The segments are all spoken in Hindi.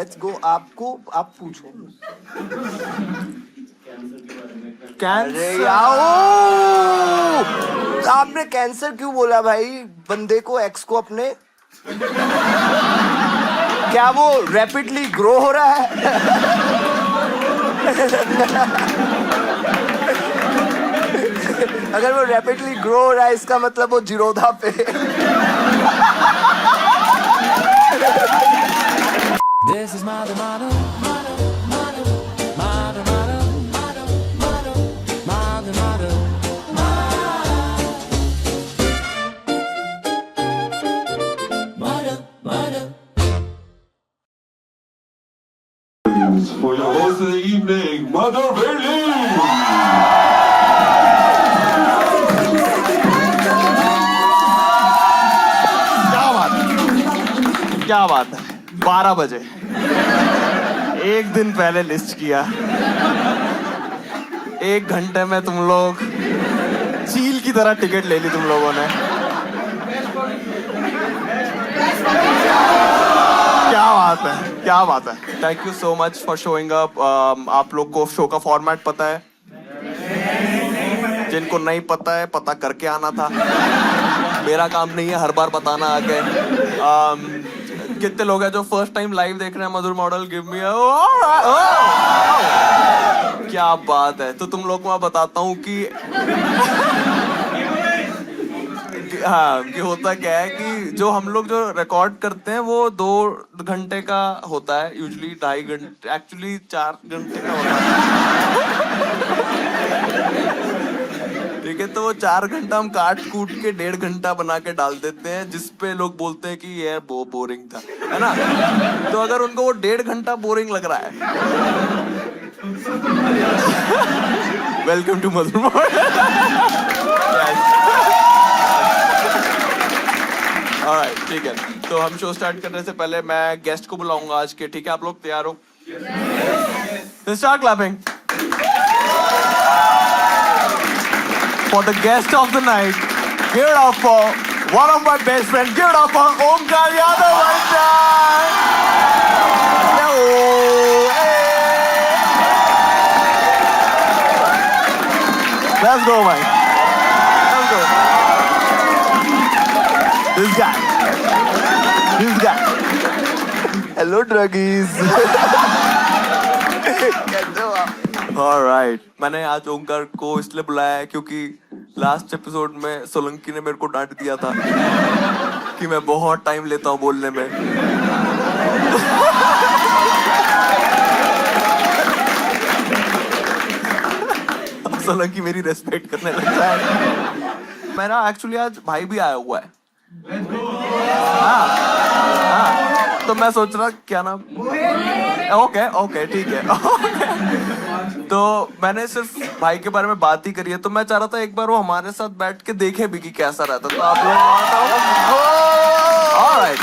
Let's go. आपको आप पूछो। कैंसर। आपने कैंसर क्यों बोला भाई? बंदे को, एक्स को अपने? क्या वो रैपिडली ग्रो हो रहा है? अगर वो रैपिडली ग्रो हो रहा है इसका मतलब वो जिरोधा पे। This is mother, mother, mother, mother, mother, mother, mother, mother, mother, mother, mother, mother. For your host of the evening, Mother Bailey! क्या बात है। 12 बजे एक दिन पहले लिस्ट किया, 1 घंटे में तुम लोग चील की तरह टिकट ले ली तुम लोगों ने। क्या बात है, क्या बात है। Thank you so much for showing up. आप लोग को शो का फॉर्मेट पता है? जिनको नहीं पता है, पता करके आना था। मेरा काम नहीं है हर बार बताना आके। कितने लोग हैं जो फर्स्ट टाइम लाइव देख रहे हैं मधुर मॉडल? Give me. क्या बात है। तो तुम लोग को मैं बताता हूँ कि हाँ, कि होता क्या है कि जो हम लोग जो रिकॉर्ड करते हैं वो 2 घंटे का होता है, यूजुअली 2.5 घंटे, एक्चुअली 4 घंटे का होता है। ठीक है, तो वो 4 घंटा हम काट कूट के 1.5 घंटा बना के डाल देते हैं, जिसपे लोग बोलते हैं कि ये वो बोरिंग था, है ना? तो अगर उनको वो 1.5 घंटा बोरिंग लग रहा है, welcome to Madhur model. Alright, ठीक है। तो हम शो स्टार्ट करने से पहले मैं गेस्ट को बुलाऊंगा आज के। ठीक है, आप लोग तैयार हो? Start clapping for the guest of the night. Give it up for one of my best friends. Give it up for Omkar Yadav. Let's go, man. Let's go. This guy. Hello druggies. कैसे हो आप? Alright. मैंने आज ओंकार को इसलिए बुलाया है क्योंकि लास्ट एपिसोड में सोलंकी ने मेरे को डांट दिया था कि मैं बहुत टाइम लेता हूँ बोलने में। सोलंकी मेरी रेस्पेक्ट करने लगता है। मेरा एक्चुअली आज भाई भी आया हुआ है। हाँ, तो मैं सोच रहा क्या नाम, ओके ठीक है। तो मैंने सिर्फ भाई के बारे में बात ही करी है, तो मैं चाह रहा था एक बार वो हमारे साथ बैठ के देखे भी कि कैसा रहता। तो आप लोग alright,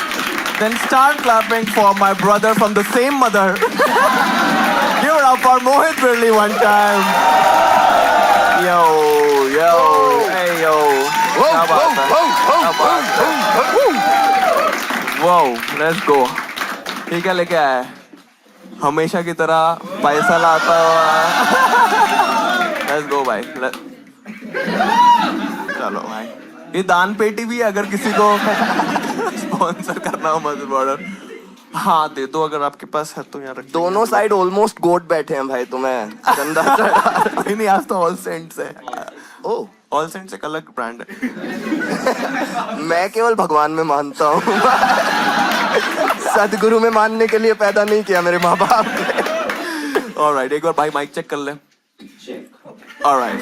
then start clapping for my brother from the same mother. Give it up for Mohit Birli one time. Yo hey yo, क्या बात है। Wow, let's go. ठीक है, लेके आया है हमेशा की तरह पैसा लाता हुआ। लेट्स गो भाई। चलो भाई, ये दान पेटी भी है अगर किसी को स्पॉन्सर करना हो मधुर मॉडल। हाँ, दे दो अगर आपके पास है तो। यार दोनों साइड ऑलमोस्ट गोट बैठे हैं भाई, तुम्हें गंदा नहीं, आज तो ऑल सेंट्स है। ओ, ऑल सेंट्स एक अलग ब्रांड है। मैं केवल भगवान में मानता हूँ। सदगुरु में मानने के लिए पैदा नहीं किया मेरे माँ बाप ने। ऑलराइट, एक बार भाई माइक चेक कर ले। ऑलराइट,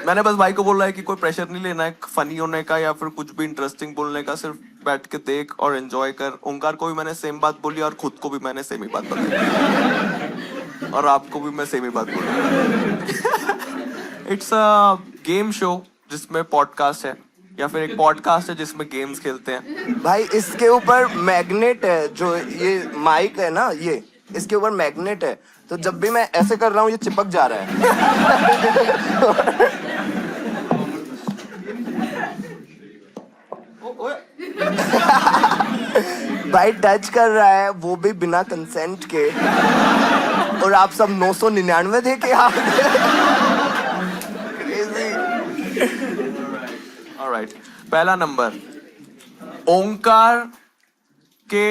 मैंने बस भाई को बोला है कि कोई प्रेशर नहीं लेना है फनी होने का या फिर कुछ भी इंटरेस्टिंग बोलने का, सिर्फ बैठ के देख और एंजॉय कर। ओंकार को भी मैंने सेम बात बोली और खुद को भी मैंने सेम ही बात बताई और आपको भी मैं सेम ही बात बोली। इट्स अ गेम शो जिसमें पॉडकास्ट है, या फिर एक पॉडकास्ट है जिसमें गेम्स खेलते हैं। भाई इसके ऊपर मैग्नेट है, जो ये माइक है ना, ये इसके ऊपर मैग्नेट है, तो जब भी मैं ऐसे कर रहा हूँ ये चिपक जा रहा है। भाई टच कर रहा है वो भी बिना कंसेंट के, और आप सब 999 दे के आ गए। Crazy. ऑलराइट, पहला नंबर, ओंकार के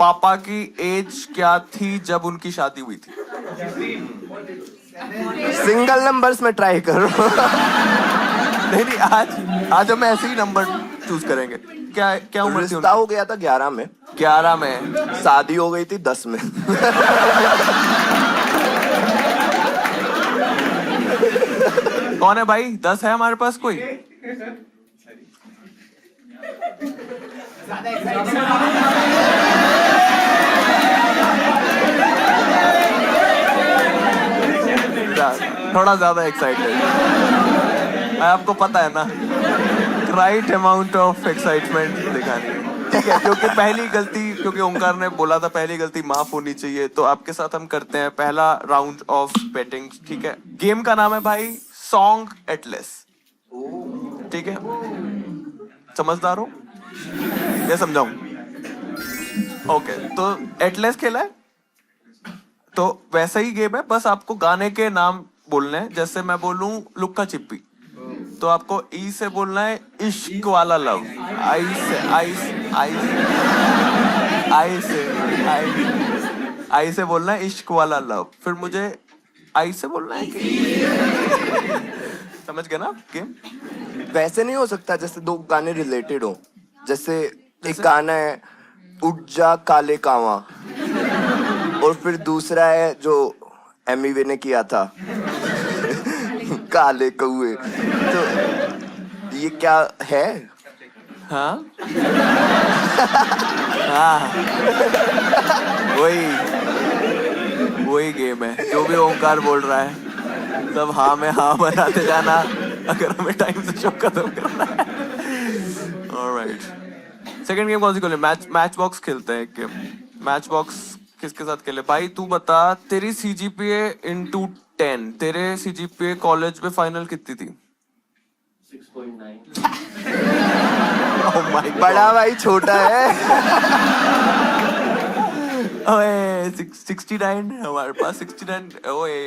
पापा की एज क्या थी जब उनकी शादी हुई थी? सिंगल नंबर्स में ट्राई करो। नहीं, आज हम ऐसे ही नंबर चूज करेंगे। क्या क्या उम्र थी रिश्ता उनकी? हो गया था 11 में, 11 में। शादी हो गई थी 10 में। कौन है भाई? 10 है हमारे पास कोई? थोड़ा ज्यादा एक्साइटेड, आपको पता है ना, राइट अमाउंट ऑफ एक्साइटमेंट दिखानी है, ठीक है? क्योंकि पहली गलती, क्योंकि ओंकार ने बोला था पहली गलती माफ होनी चाहिए, तो आपके साथ हम करते हैं पहला राउंड ऑफ बेटिंग, ठीक है? गेम का नाम है भाई सॉन्ग एटलेस, ठीक है? समझदार हो या समझाऊं? ओके, तो एटलेस खेला है तो वैसा ही गेम है, बस आपको गाने के नाम बोलने हैं। जैसे मैं बोलूं लुक्का छिपी, तो आपको ई से बोलना है इश्क वाला लव, आई से आई से बोलना है इश्क वाला लव, फिर मुझे आई से बोलना है कि समझ गए ना गेम? वैसे नहीं हो सकता जैसे दो गाने रिलेटेड हो, जैसे एक गाना है उठ जा काले कावा, और फिर दूसरा है जो एमिवे ने किया था काले कौए, तो ये क्या है? हाँ हाँ, वही गेम है जो भी ओंकार बोल रहा है, सब हाँ में हाँ बनाते जाना अगर हमें टाइम से शो खत्म करना है। ऑलराइट, सेकंड गेम कौन सी खेले? मैच बॉक्स खेलते हैं एक गेम। मैच बॉक्स किसके साथ खेले? भाई तू बता, तेरी सीजीपीए इनटू 10, तेरे सीजीपीए कॉलेज में फाइनल कितनी थी? 6.9। Oh my God. बड़ा भाई छोटा है। ओए 69 है हमारे पास, 69। ओए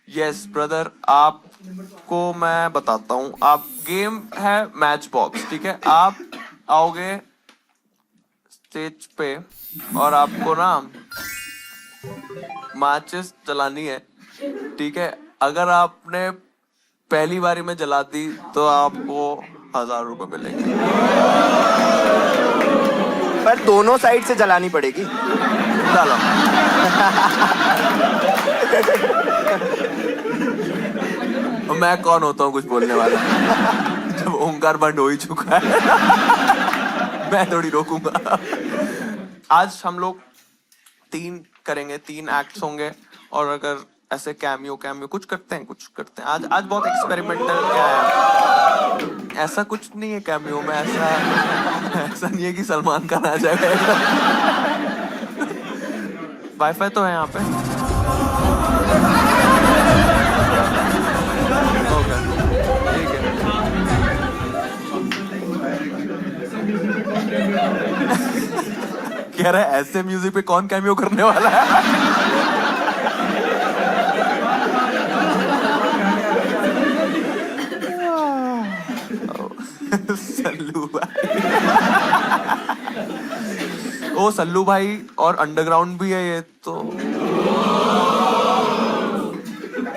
यस ब्रदर, आपको मैं बताता हूँ, आप गेम है मैच बॉक्स, ठीक है? आप आओगे स्टेज पे और आपको ना मैचेस चलानी है, ठीक है? अगर आपने पहली बारी में जला दी तो आपको 1000 रुपए मिलेंगे। पर दोनों साइड से जलानी पड़ेगी। चलो मैं कौन होता हूँ कुछ बोलने वाला, जब ओंकार बंद हो ही चुका है। मैं थोड़ी रोकूंगा। आज हम लोग 3 करेंगे, 3 एक्ट्स होंगे, और अगर ऐसे कैमियो कुछ करते हैं आज बहुत एक्सपेरिमेंटल। क्या है, ऐसा कुछ नहीं है कैमियो में, ऐसा नहीं है कि सलमान खान आ जाएगा। वाईफाई तो है यहाँ पे। ओके, ठीक है। कह रहा है ऐसे म्यूजिक पे कौन कैमियो करने वाला है? सल्लू भाई। ओ सल्लू भाई, और अंडरग्राउंड भी है ये तो।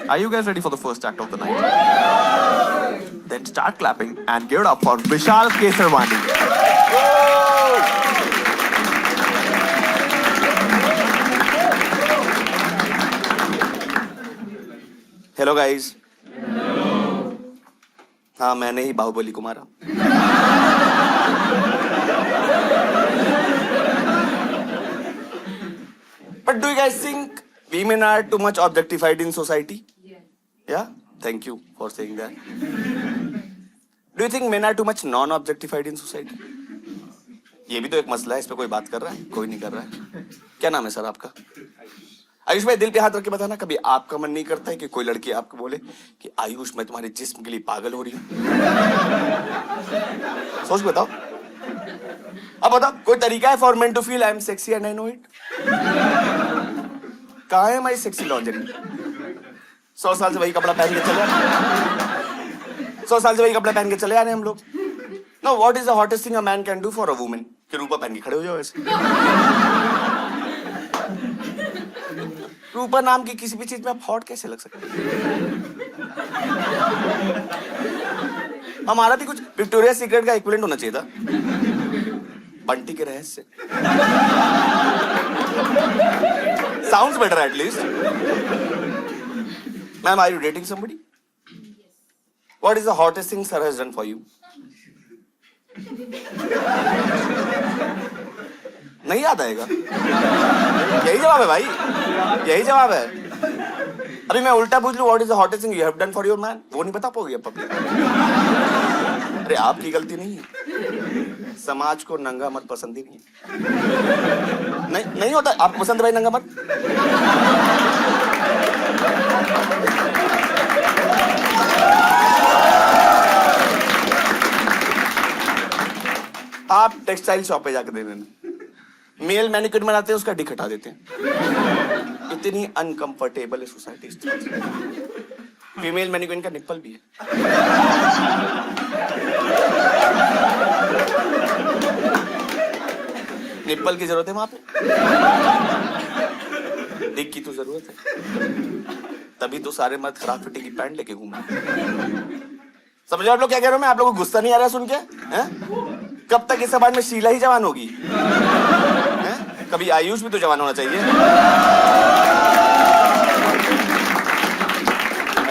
Are you guys ready for the first act of the night? Then start clapping and give it up for Vishal Kesarwani. Hello guys. हाँ, मैंने ही बाहुबली को मारा। But do you guys think women are too much objectified in society? Yeah? Thank you for saying that. Do you think men are too much non-objectified in society? ये भी तो एक मसला है, इस पे कोई बात कर रहा है? कोई नहीं कर रहा है। क्या नाम है सर आपका? आयुष भाई, दिल पे हाथ रख के बताना, कभी आपका मन नहीं करता है कि कोई लड़की आपको बोले कि आयुष मैं तुम्हारे जिस्म के लिए पागल हो रही हूं? सोच बताओ। अब आप बताओ कोई तरीका है for men to feel I am sexy and I know it? कहाँ है माई सेक्सी लॉन्जरी? 100 साल से वही कपड़ा पहन के चले 100 साल से वही कपड़ा पहन के चले आ रहे हैं हम लोग. No, what is the hottest thing a man can do for a woman? कि रूपा पहन के खड़े हो जाओ ऐसे. रूपा नाम की किसी भी चीज में आप हॉट कैसे लग सकते हैं? हमारा भी कुछ विक्टोरिया सीक्रेट का इक्विवेलेंट होना चाहिए था. बंटी के रहस्य. Sounds better at least. Ma'am, are you dating somebody? What is the hottest thing sir has done for you? नहीं याद आएगा. यही जवाब है भाई, यही जवाब है. अभी मैं उल्टा पूछ लूं, what is the hottest thing you have done for your man? वो नहीं बता पाओगे आप पब्लिक. अरे आपकी गलती नहीं है, समाज को नंगा मत पसंद ही नहीं. नहीं होता. आपको पसंद है भाई नंगा मत? आप टेक्सटाइल शॉप पे जाकर दे देना. मेल मैनिक्योर बनाते हैं, उसका डिक हटा देते हैं. इतनी अनकंफर्टेबल है सोसाइटी. फीमेल मैनिक्योर का निप्पल भी है. निप्पल की जरूरत है वहां पे. डिक की तो जरूरत है. तभी तो सारे मर्द खराब फिटिंग की पैंट लेके घूम रहे. समझ आप लोग क्या कह रहे हो? मैं आप लोगों को गुस्सा नहीं आ रहा सुन के? हैं? कब तक इस समाज में शीला ही जवान होगी? हैं? कभी आयुष भी तो जवान होना चाहिए.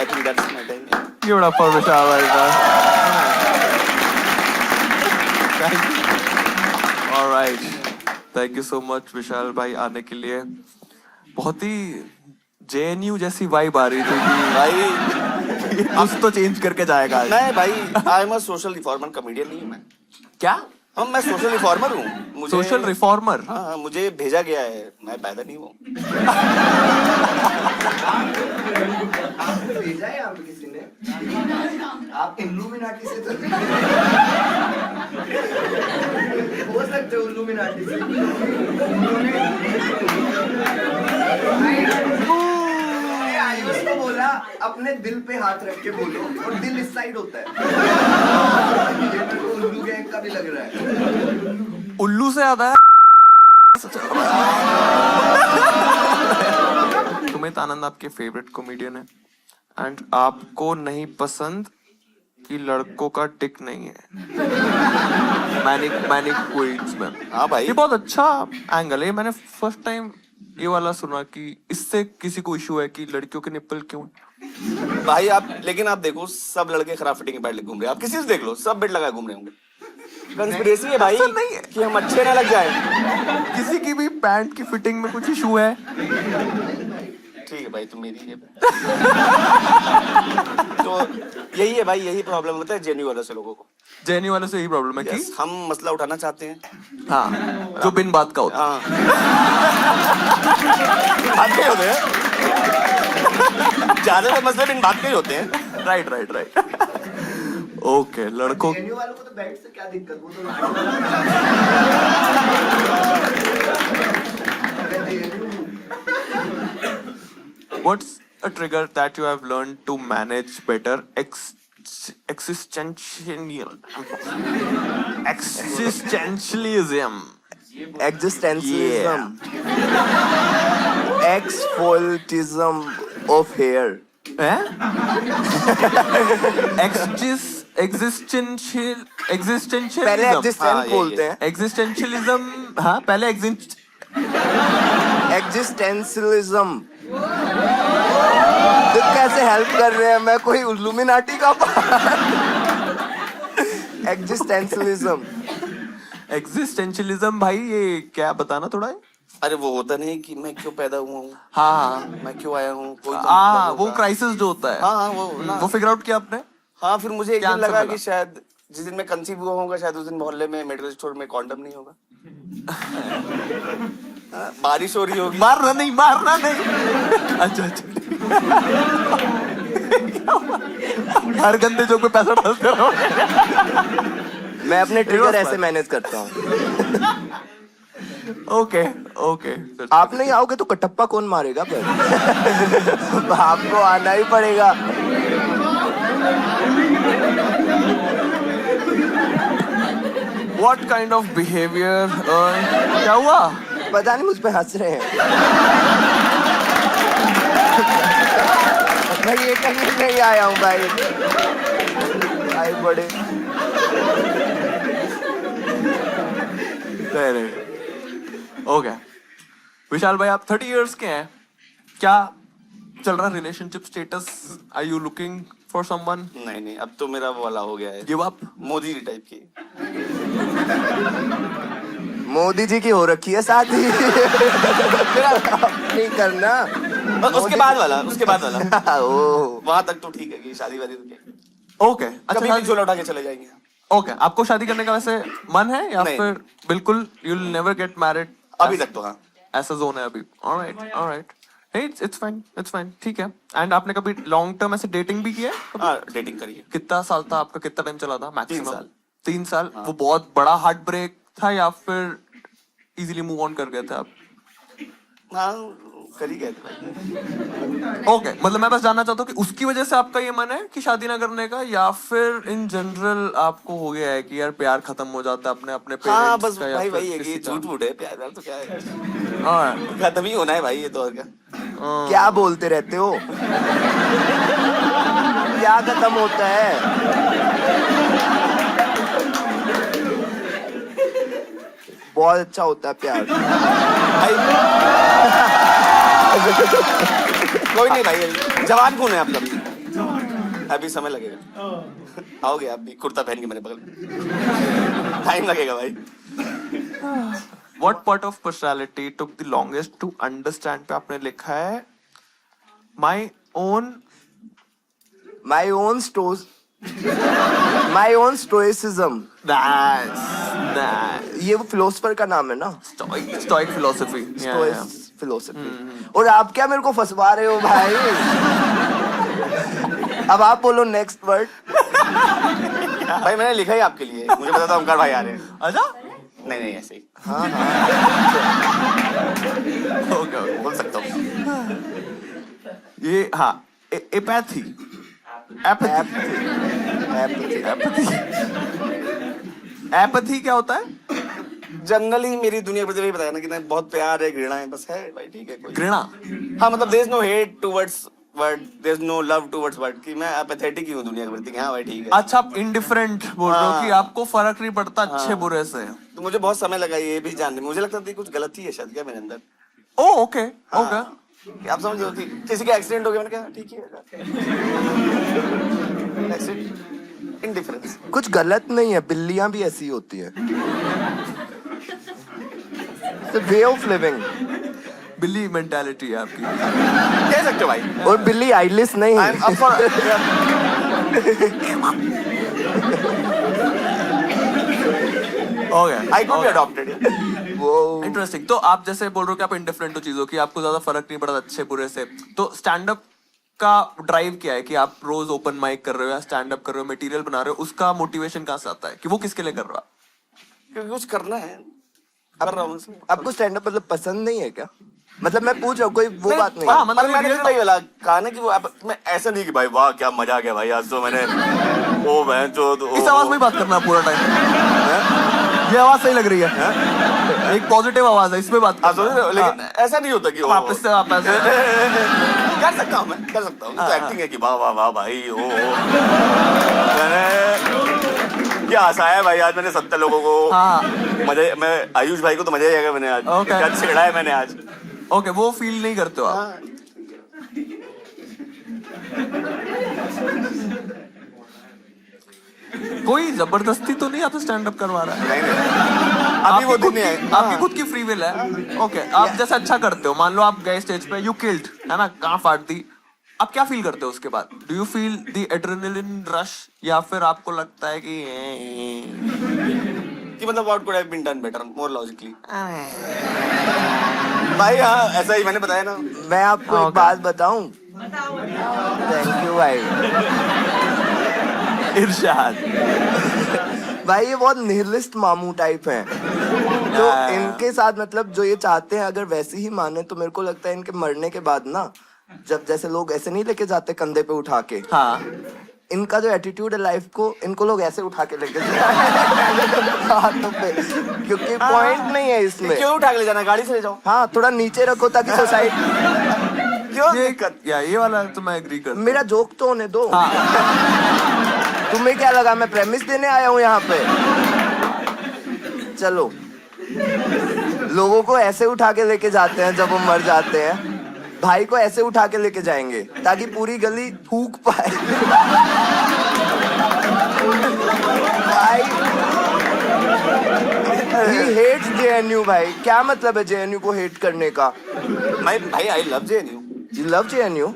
I think that's my time. Give it up for Vishal right now. Thank you. All right. Thank you so much विशाल भाई आने के लिए. बहुत ही JNU जैसी वाइब आ रही थी कि भाई कुछ तो चेंज करके जाएगा आज. मैं भाई I am a social reformer comedian नहीं हूं मैं. क्या? हम मैं सोशल रिफॉर्मर हूँ. Social reformer? हाँ, मुझे भेजा गया है, मैं पैदा नहीं हूँ. भेजा है आप किसी ने? आप इल्लुमिनाटी से तो हो सकते हो. इल्लुमिनाटी से आयुष को बोला अपने दिल पे हाथ रख के बोलो, और दिल इस साइड होता है. ये मेरे को उल्लू गैंग का भी लग रहा है. उल्लू से आता है. सुमित आनंद आपके फेवरेट कॉमेडियन है एंड आपको नहीं पसंद कि लड़कों का टिक नहीं है. मैनिक क्वींस में. हाँ भाई, ये बहुत अच्छा एंगल है. मैंने फर्स्ट टाइम ये वाला सुना कि इससे किसी को इशू है कि लड़कियों के निप्पल क्यों. भाई आप लेकिन आप देखो, सब लड़के खराब फिटिंग के पैंट लेके घूम रहे हैं. आप किसी से देख लो, सब बेड लगाए घूम रहे होंगे. कंस्पिरेसी है भाई. ऐसा नहीं है कि हम अच्छे ना लग जाए. किसी की भी पैंट की फिटिंग में कुछ इशू है. ठीक है भाई, तुम मेरी है. तो यही है भाई, यही प्रॉब्लम होता है जेन्यू वाले से लोगों को. जेन्यू वाले से यही प्रॉब्लम है कि Yes, हम मसला उठाना चाहते हैं. हाँ, जो बिन बात का होता है. हाँ. बात के होते हैं ज्यादातर मसले बिन बात के ही होते हैं. राइट. ओके, लड़कों जेन्यू वालों को तो बेड से क्या दिक्कत? वो तो What's a trigger that you have learned to manage better existentialism? existentialism. Exfoliatism of hair. Existentialism. पहले हाँ, existent ये- बोलते हैं. Existentialism. हाँ, पहले Existentialism. तो कैसे हेल्प कर रहे हैं? मैं कोई इल्लुमिनाटी का Existentialism. Existentialism भाई, ये क्या बताना थोड़ा है? अरे वो होता नहीं कि मैं क्यों पैदा हुआ हूँ, हाँ, मैं क्यों आया हूँ, कोई तो वो मतलब होगा. क्राइसिस जो होता है. हाँ वो ना. वो फिगर आउट किया आपने? हाँ, फिर मुझे एक क्या दिन आंसर लगा मिला? कि शायद जिस दिन मैं कंसीव हुआ होगा, शायद उस दिन मोहल्ले में मेडिकल स्टोर में कॉन्डम नहीं होगा. हाँ, बारिश हो रही होगी. मारना नहीं. अच्छा. हर गंदे जोक पे पैसा डालते रहो. मैं अपने ट्रिगर was ऐसे fun. मैनेज करता हूँ. Okay okay. आप नहीं आओगे तो कटप्पा कौन मारेगा पर? आपको आना ही पड़ेगा. What kind of behavior? क्या हुआ? पता नहीं मुझ पे हंस रहे हैं. मैं ये करने नहीं आया हूँ भाई. भाई बड़े. नहीं. ओके. विशाल भाई आप 30 इयर्स के हैं. क्या चल रहा relationship status? Are you looking for someone? नहीं अब तो मेरा वो वाला हो गया है. Give up? मोदी टाइप की. मोदी जी की हो रखी है शादी. नहीं करना. उसके बाद वाला ओह. वहां तक तो ठीक है कि शादी वादी तो क्या. ओके. कभी भी झोला उठा के चले जाएंगे. ओके. आपको शादी करने का वैसे मन है या नहीं. फिर बिल्कुल you will never get married? अभी तक तो हाँ. ऐसा जोन है अभी. ऑलराइट. It's fine. ठीक है. एंड आपने कभी लॉन्ग टर्म ऐसे डेटिंग भी किया है? हाँ डेटिंग करिए. कितना साल था आपका? कितना टाइम चला था मैक्सिमम? 3 साल. 3 साल. वो बहुत बड़ा हार्ट ब्रेक था या फिर इजीली मूव ऑन कर गए थे आप? हाँ कर ही गए थे. ओके. मतलब मैं बस जानना चाहता हूँ कि उसकी वजह से आपका ये मन है कि शादी ना करने का, या फिर इन जनरल आपको हो गया है कि यार प्यार खत्म हो जाता है अपने हाँ पेरेंट्स बस का, या भाई फिर वही है कि किसी का? झूठ फूट है. प्यार व्यार तो क्या है. हाँ. खत्म ही होना है भाई ये तो. और क्या. क्या बोलते रहते हो? क्या खत्म होता है? बहुत अच्छा होता है प्यार. भाई कोई नहीं भाई. जवान कौन है आप कभी. अभी समय लगेगा. आओगे आप भी कुर्ता पहन के मेरे बगल में. टाइम लगेगा भाई. What part of personality took the longest to understand? पे आपने लिखा है my own stoicism. nice. ये वो फिलोसफर का नाम है ना. stoic philosophy. फिलोसफी. और आप क्या मेरे को फंसवा रहे हो भाई? अब आप बोलो नेक्स्ट वर्ड. भाई मैंने लिखा ही आपके लिए. मुझे पता था ओमकार भाई आ रहे हैं. अच्छा. नहीं ऐसे ही हाँ. ओके. बोल सकता हूँ. ये हाँ. एपैथी. एपैथी क्या होता है? जनरली मेरी दुनिया पर वही बताया ना कि नहीं, बहुत प्यार है, घृणा है, बस है भाई. ठीक है कोई. घृणा. हाँ मतलब there is no hate towards word, there is no love towards word. कि मैं एपैथेटिक ही हूँ दुनिया के प्रति. हाँ भाई ठीक है. अच्छा आप इंडिफरेंट बोल रहे हो कि आपको फर्क नहीं पड़ता अच्छे बुरे से. तो मुझे बहुत समय लगा ये भी जानने में. मुझे लगता था कि कुछ गलती है शायद क्या मेरे अंदर. ओके. आप समझ कि किसी का एक्सीडेंट हो गया. मैंने कहा ठीक है एक्सीडेंट इंडिफरेंस. कुछ गलत नहीं है. बिल्लियां भी ऐसी होती है. Way of living. बिल्ली मेंटालिटी है आपकी. कह सकते हो भाई. और बिल्ली आइडलिस नहीं. I am up for. Okay. I could be adopted. वो इंटरेस्टिंग. तो आप जैसे बोल रहे हो कि आप इंडिफरेंट हो चीजों की, आपको ज्यादा फर्क नहीं पड़ता अच्छे बुरे से. तो स्टैंड अप का ड्राइव क्या है कि आप रोज ओपन माइक कर रहे हो या स्टैंड अप कर रहे हो, मटेरियल बना रहे हो, उसका मोटिवेशन कहाँ से आता है कि वो किसके लिए कर रहा है? क्योंकि कुछ करना है. कर रहा हूँ. आपको स्टैंड अप मतलब पसंद नहीं है क्या? मतलब मैं पूछ रहा हूँ, कोई वो बात नहीं हाँ, है. मतलब मैंने real भी वही वाला कहा ना कि वो मैं ऐसा नहीं कि भाई वाह क्या मजा आ गया भाई आज तो मैंने ओ बहन जो इस आवाज में ही बात करना है पूरा टाइम. ये आवाज सही लग रही है. एक पॉजिटिव आवाज है, इसमें बात करना. लेकिन ऐसा नहीं होता कि वापस से आप ऐसे कर सकता हूँ. मैं कर सकता हूँ. तो एक्टिंग है कि वाह वाह वाह भाई ओ मैंने क्या हंसाया है भाई आज मैंने 70 लोगों को. हाँ. मजे. मैं आयुष भाई को तो मजा ही आएगा मैंने आज. Okay. क्या छेड़ा है मैंने आज. ओके. वो फील नहीं करते हो आप? हाँ. कोई जबरदस्ती तो नहीं आपसे स्टैंड अप करवा रहा है? नहीं अभी वो दिन नहीं है. आपकी खुद की फ्री विल है. ओके. आप जैसे अच्छा करते हो, मान लो आप गए स्टेज पे, यू किल्ड, है ना, कहाँ फाड़ दी, आप क्या फील करते हो उसके बाद? Do you feel the adrenaline rush, या फिर आपको लगता है कि मतलब what could have been done better, more logically? भाई हाँ ऐसा ही मैंने बताया ना. मैं आपको एक बात बताऊं. थैंक यू भाई. इरशाद. भाई ये बहुत निहिलिस्ट मामू टाइप हैं। तो इनके साथ मतलब जो ये चाहते हैं अगर वैसे ही माने तो मेरे को लगता है इनके मरने के बाद ना, जब जैसे लोग ऐसे नहीं लेके जाते कंधे पे उठा के, हाँ इनका जो एटीट्यूड है लाइफ को, इनको लोग ऐसे उठा के लेके हाथों पे, क्योंकि पॉइंट नहीं है इसमें। क्यों उठा के ले जाना, गाड़ी से ले जाओ। हाँ थोड़ा नीचे रखो ताकि सोसाइटी। क्यों ये दिक्कत? ये वाला तो मैं एग्री करता हूँ। मेरा जोक तो होने दो। तुम्हें क्या लगा मैं प्रेमिस देने आया हूँ यहाँ पे? चलो, लोगों को ऐसे उठा के लेके जाते हैं जब वो मर जाते हैं, भाई को ऐसे उठा के लेके जाएंगे ताकि पूरी गली थूक पाए। भाई he hates JNU भाई, क्या मतलब है JNU को हेट करने का? भाई I love JNU। You love JNU?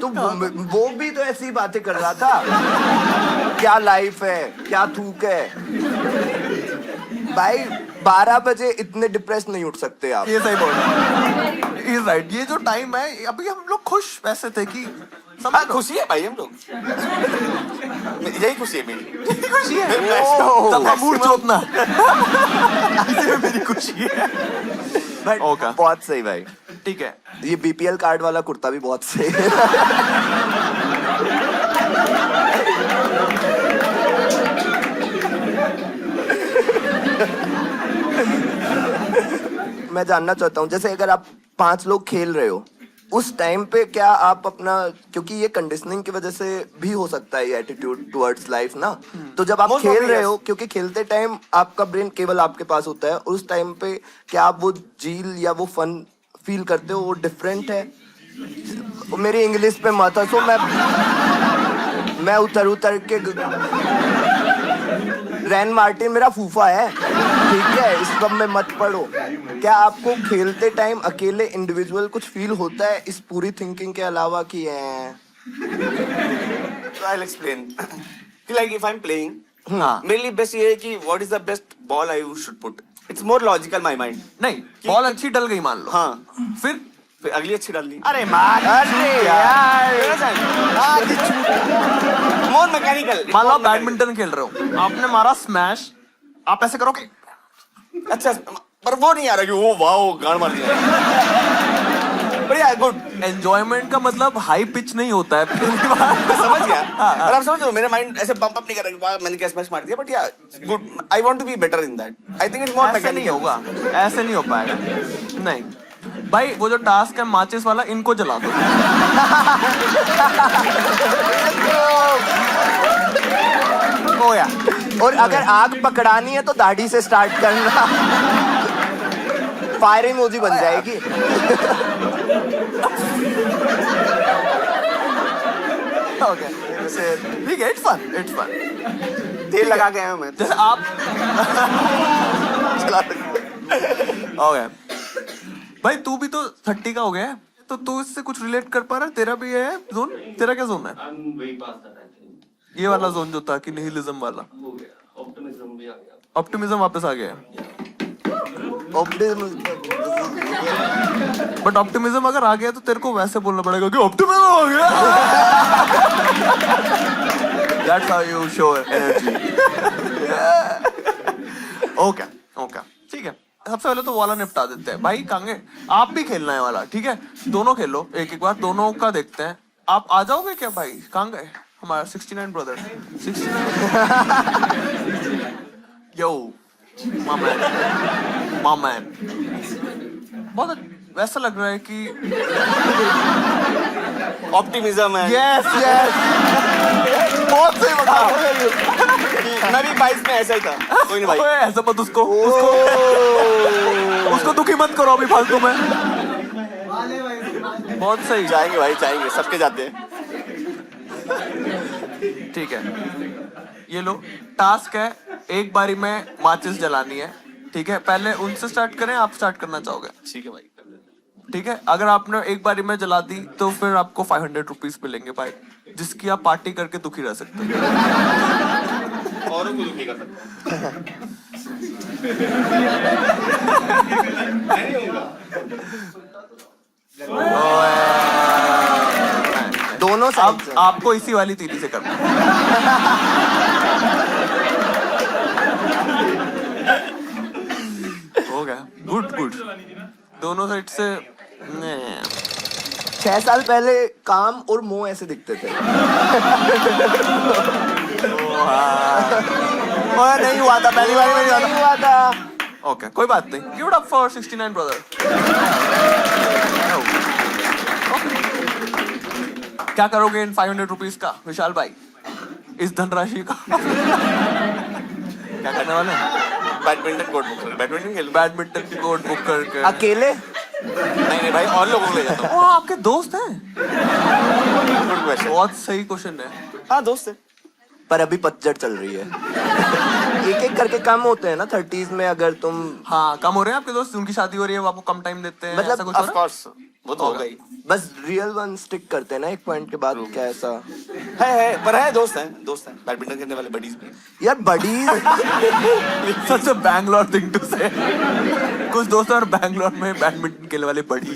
तो वो भी तो ऐसी बातें कर रहा था, क्या लाइफ है, क्या थूक है। भाई 12 बजे इतने डिप्रेस नहीं उठ सकते आप। ये सही बोल रहा है। He's right। ये जो टाइम है अभी हम लोग खुश वैसे थे कि हाँ, खुशी है भाई हम लोग। यही खुशी है मेरी। खुशी है। ओह, मूड चोदना। इसी में मेरी खुशी है। But Okay। बहुत सही भाई। ठीक है। ये BPL कार्ड वाला कुर्ता भी बहुत सही है। मैं जानना चाहता हूँ जैसे अगर आप 5 लोग खेल रहे हो उस टाइम पे क्या आप अपना, क्योंकि ये कंडीशनिंग की वजह से भी हो सकता है ये एटीट्यूड टुवर्ड्स लाइफ ना, तो जब आप Most खेल probably, रहे yes। हो, क्योंकि खेलते टाइम आपका ब्रेन केवल आपके पास होता है, उस टाइम पे क्या आप वो जील या वो फन फील करते हो, वो डिफरेंट है? मेरी इंग्लिश पे मत हंसो, मैं उतर के रैन मार्टिन मेरा फूफा है, ठीक है, इस सब में मत पड़ो। क्या आपको खेलते टाइम अकेले इंडिविजुअल कुछ फील होता है इस पूरी थिंकिंग के अलावा कि So I'll explain. Like if I'm playing, हाँ। मेरे लिए बेस्ट ये है कि what is the best ball I should put. It's more logical my mind. नहीं, बॉल अच्छी डल गई मान लो। हाँ। फिर अगली अच्छी डाल दी। अरे मार। More mechanical. मान लो बैडमिंटन खेल रहे हो, आपने मारा स्मैश, आप ऐसे करोगे। अच्छा, पर वो नहीं आ रहा कि वो वाओ गाड़ मार दिया। बढ़िया, गुड। एंजॉयमेंट का मतलब हाई पिच नहीं होता है। मैं समझ गया। और आप समझ रहे हो मेरा माइंड ऐसे पंप अप नहीं कर रहा कि मैंने क्या स्मैश मार दिया, बट या good, I want to be better in that. I think it's more ऐसे नहीं मैकेनिकल। होगा, ऐसे नहीं हो पाएगा। नहीं भाई, वो जो टास्क है माचिस वाला, इनको जला दो। ओया। और अगर आग पकड़ानी है तो दाढ़ी से स्टार्ट करना, फायर इमोजी बन जाएगी। ओके, ठीक है, इट्स फन। तेल लगा के आया हूं मैं। जैसे आप चला ओके भाई, तू भी तो 30 का हो गया है, तो तू इससे कुछ रिलेट कर पा रहा है? तेरा भी है जोन? तेरा क्या जोन है? ये वाला जोन जो था कि निहिलिज्म वाला, ऑप्टिमिज्म वापस आ गया। बट ऑप्टिमिज्म अगर आ गया तो तेरे को वैसे बोलना पड़ेगा कि ऑप्टिमिज्म आ गया। That's how you show energy. Okay okay, ठीक है। सबसे पहले तो वाला निपटा देते हैं भाई। कांगे, आप भी खेलना है वाला, ठीक है? दोनों खेलो एक एक बार, दोनों का देखते हैं। आप आ जाओगे क्या भाई? कांगे हमारा 69 ब्रदर 69। यो मामैन बहुत वैसा लग रहा है कि ऑप्टिमिज्म है। यस यस, बहुत सही बताओ। मैं भी 22 में ऐसा ही था। कोई नहीं भाई, ओए, ऐसा मत उसको उसको दुखी मत करो अभी फालतू में। बहुत सही, जाएंगे भाई, जाएंगे, सबके जाते हैं। ठीक है। ये लो, टास्क है, एक बारी में माचिस जलानी है, ठीक है? पहले उनसे स्टार्ट करें, आप स्टार्ट करना चाहोगे? ठीक है भाई। ठीक है, अगर आपने एक बारी में जला दी तो फिर आपको 500 रुपीज मिलेंगे भाई, जिसकी आप पार्टी करके दुखी रह सकते हैं। औरों को दुखी कर सकते हैं। ओए आपको इसी वाली तीली से करना है। हो गया, गुड गुड। दोनों साइड से 6 साल पहले काम और मुंह ऐसे दिखते थे। ओए, नहीं हुआ था पहली बार में, नहीं हुआ नहीं हुआ था। था। ओके, कोई बात नहीं। Give it up for 69 brother. क्या करोगे इन 500 रुपीज का विशाल भाई, इस धनराशि का? क्या करने वाले हैं? बैडमिंटन कोर्ट बुक कर, बैडमिंटन खेल। बैडमिंटन की कोर्ट बुक करके। अकेले? नहीं भाई, और लोगों को ले जाता हूँ। वो आपके दोस्त हैं? Good question. बहुत सही क्वेश्चन है। हाँ, दोस्त है। पर अभी पतझड़ चल रही है। एक एक करके कम होते हैं ना 30s में, अगर तुम हाँ, कम हो रहे हैं आपके दोस्त, उनकी शादी हो रही है, वो आपको कम टाइम देते हैं, मतलब ऐसा कुछ हो ऑफ रहा है? कोर्स, वो तो होगा ही। बस रियल वन स्टिक करते हैं ना एक पॉइंट के बाद। क्या ऐसा है, पर है, दोस्त हैं, बैडमिंटन खेलने वाले बडीज भी। यार बड़ी सच अ बैंगलोर थिंग टू से। कुछ दोस्त और बैंगलोर में बैडमिंटन खेलने वाले बड़ी।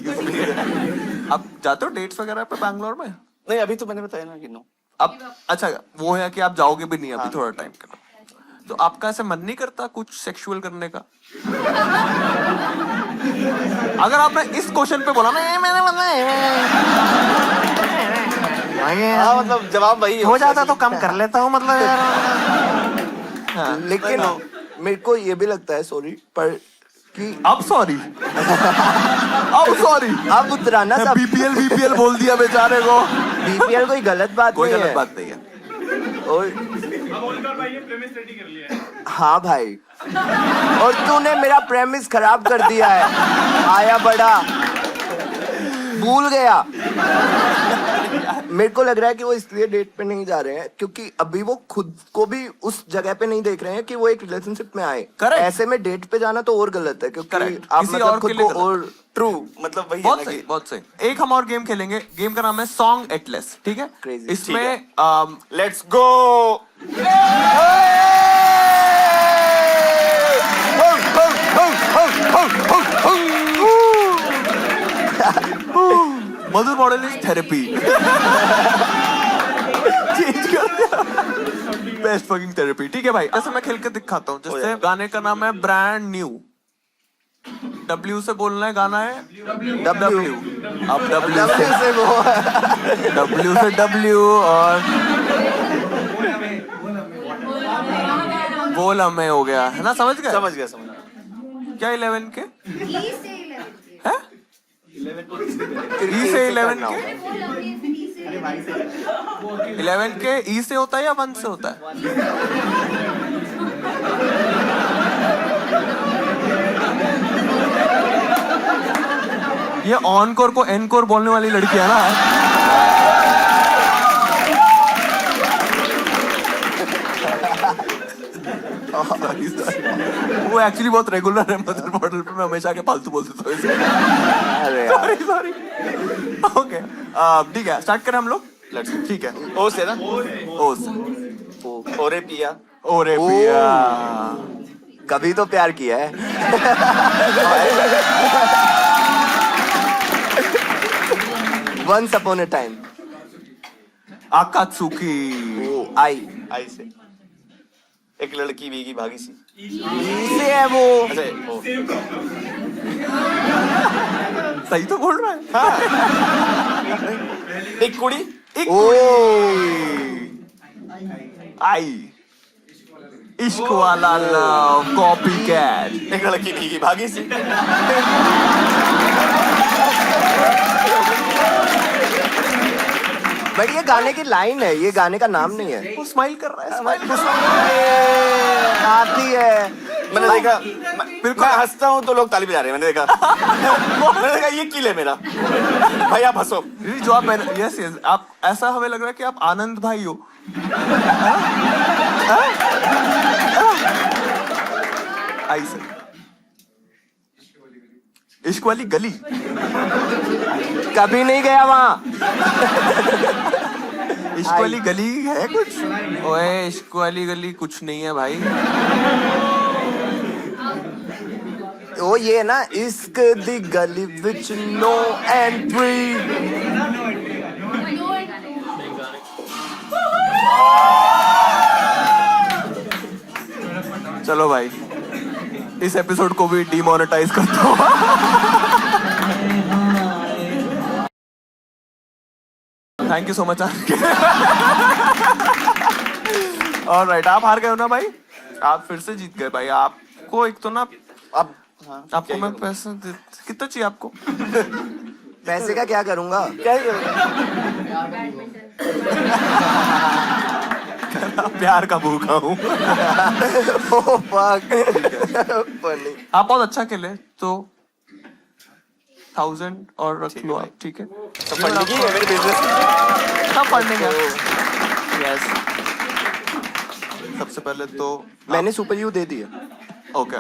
आप जाते हो डेट्स वगैरह पे बैंगलोर में? नहीं, अभी तो मैंने बताया ना कि नो। अब अच्छा, वो है कि आप जाओगे भी नहीं अभी थोड़ा टाइम के बाद, तो आपका ऐसे मन नहीं करता कुछ सेक्सुअल करने का? अगर आपने इस क्वेश्चन पे बोला ना, मैंने हाँ, मतलब जवाब वही हो जाता तो कम कर लेता हूँ, मतलब यार। हाँ, लेकिन मेरे को ये भी लगता है, सॉरी, पर कि अब सॉरी, अब सॉरी, अब उतराना सब बीपीएल बोल दिया बेचारे को। बीपीएल कोई गलत बात कोई नहीं गलत है। बात नहीं है। और हाँ भाई, और तूने मेरा प्रेमिस खराब कर दिया है। आया बड़ा, भूल गया। मेरे को लग रहा है कि वो इसलिए डेट पे नहीं जा रहे हैं क्योंकि अभी वो खुद को भी उस जगह पे नहीं देख रहे हैं कि वो एक रिलेशनशिप में आए। Correct. ऐसे में डेट पे जाना तो और गलत है, क्योंकि Correct. आप किसी मतलब और खुद के लिए को गलत और ट्रू, मतलब वही है बहुत ना सही, कि बहुत सही। एक हम और गेम खेलेंगे, गेम का नाम है सॉन्ग एटलेस, ठीक है? Crazy. इसमें let's go. Madhur model is therapy. Change कर दिया, बेस्ट फकिंग थेरेपी। ठीक है भाई, ऐसे मैं खेल के दिखाता हूँ। जैसे गाने का नाम है ब्रांड न्यू, W से बोलना है, गाना है W। अब W से W और बोल हमें हो गया है ना, समझ गए? समझ गया, समझ गया। क्या 11 के है? E से 11 करना के होगा। 11 के E से होता है या 1 से होता है? ये ऑनकोर को एनकोर बोलने वाली लड़की है ना। वो एक्चुअली बहुत रेगुलर है मदर मॉडल पे, मैं हमेशा के फालतू बोल देता हूँ इसको। अरे यार, सॉरी। ओके, ठीक है, स्टार्ट करें हम लोग। लेट्स। ठीक है, ओ से ना, ओ से। ओरे पिया। ओरे पिया, कभी तो प्यार किया है। Once upon a time. Akatsuki. आई आई से एक लड़की भीगी भागी सी। से है वो। अच्छा, ओ। सही तो बोल रहा है। एक कुड़ी। एक ओ आई, इश्क वाला लव कॉपी कैट। एक लड़की भीगी भागी सी। बट ये गाने की लाइन है, ये गाने का नाम नहीं है। वो स्माइल कर रहा है, स्माइल। आती है। मैंने देखा, मैं हंसता हूँ तो लोग ताली बजा रहे हैं। मैंने देखा ये किल है मेरा। भाई आप हंसो। जो आप, यस यस, आप ऐसा हमें लग रहा है कि आप आनंद भाई हो। आई सर, इश्क वाली गली। कभी नहीं गया वहाँ। इश्क वाली गली है कुछ? ओए, इश्क वाली गली कुछ नहीं है भाई। वो ये ना, इश्क दी गली विच नो एंट्री। चलो भाई, इस एपिसोड को भी डिमोनेटाइज कर दो। Thank you so much. Alright, आप हार गए हो ना भाई, आप फिर से जीत गए भाई। आपको एक तो ना, अब आपको मैं पैसे कितना चाहिए आपको? पैसे का क्या करूंगा? क्या करोगे? प्यार का भूखा हूँ। Oh, fuck. Funny. आप बहुत अच्छा खेले तो 1000 और रख लो आप, ठीक है? तो फंडिंग ही है मेरे बिजनेस। सब फंडिंग है। यस, सबसे पहले तो मैंने सुपर यू दे दिया। ओके,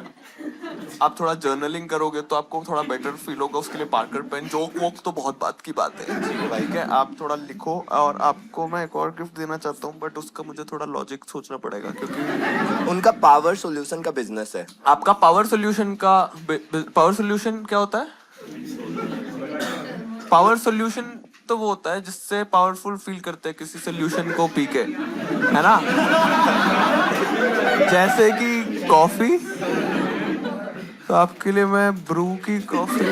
आप थोड़ा जर्नलिंग करोगे तो आपको थोड़ा बेटर फील होगा। उसके लिए पार्कर पेन, जोक वोक तो बहुत बात की बात है, ठीक है? आप थोड़ा लिखो। और आपको मैं एक और गिफ्ट देना चाहता हूँ, बट उसका मुझे थोड़ा लॉजिक सोचना पड़ेगा, क्योंकि उनका पावर सॉल्यूशन का बिजनेस है। आपका पावर सॉल्यूशन क्या होता है? पावर सॉल्यूशन तो वो होता है जिससे पावरफुल फील करते हैं किसी सॉल्यूशन को पी के, है ना? जैसे कि कॉफी, तो आपके लिए मैं ब्रू की coffee.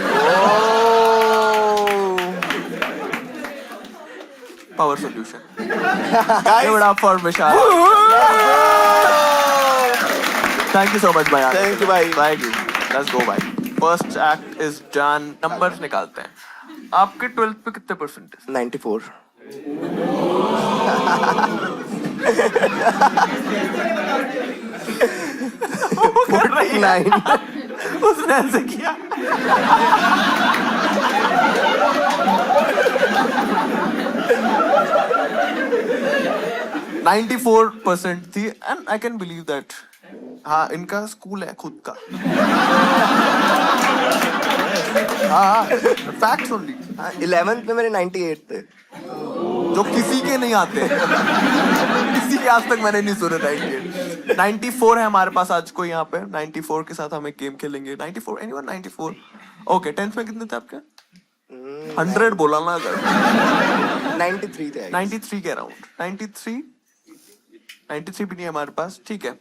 Power solution. Give it up for Vishal. Thank you so much भाई। Thank you भाई। Thank you। Let's go भाई। First act is done। Numbers निकालते हैं। आपके 12th पे कितने परसेंटेज? 94। कर रही है। 9। उसने ऐसे किया। %94 थी, and I can believe that. हाँ, इनका स्कूल है खुद का। हाँ, फैक्ट्स ओनली। 11th में मेरे 98 थे। जो किसी के नहीं आते। किसी के आज तक मैंने नहीं सुने। 94 है हमारे पास आज को यहाँ पे। 94 के साथ हम एक गेम खेलेंगे। 94, एनीवन 94? ओके, 10th में कितने थे आपके? 100 बोला ना अगर। 93 थे। 93 के अराउंड। 93 भी नहीं है हमारे पास, ठीक है?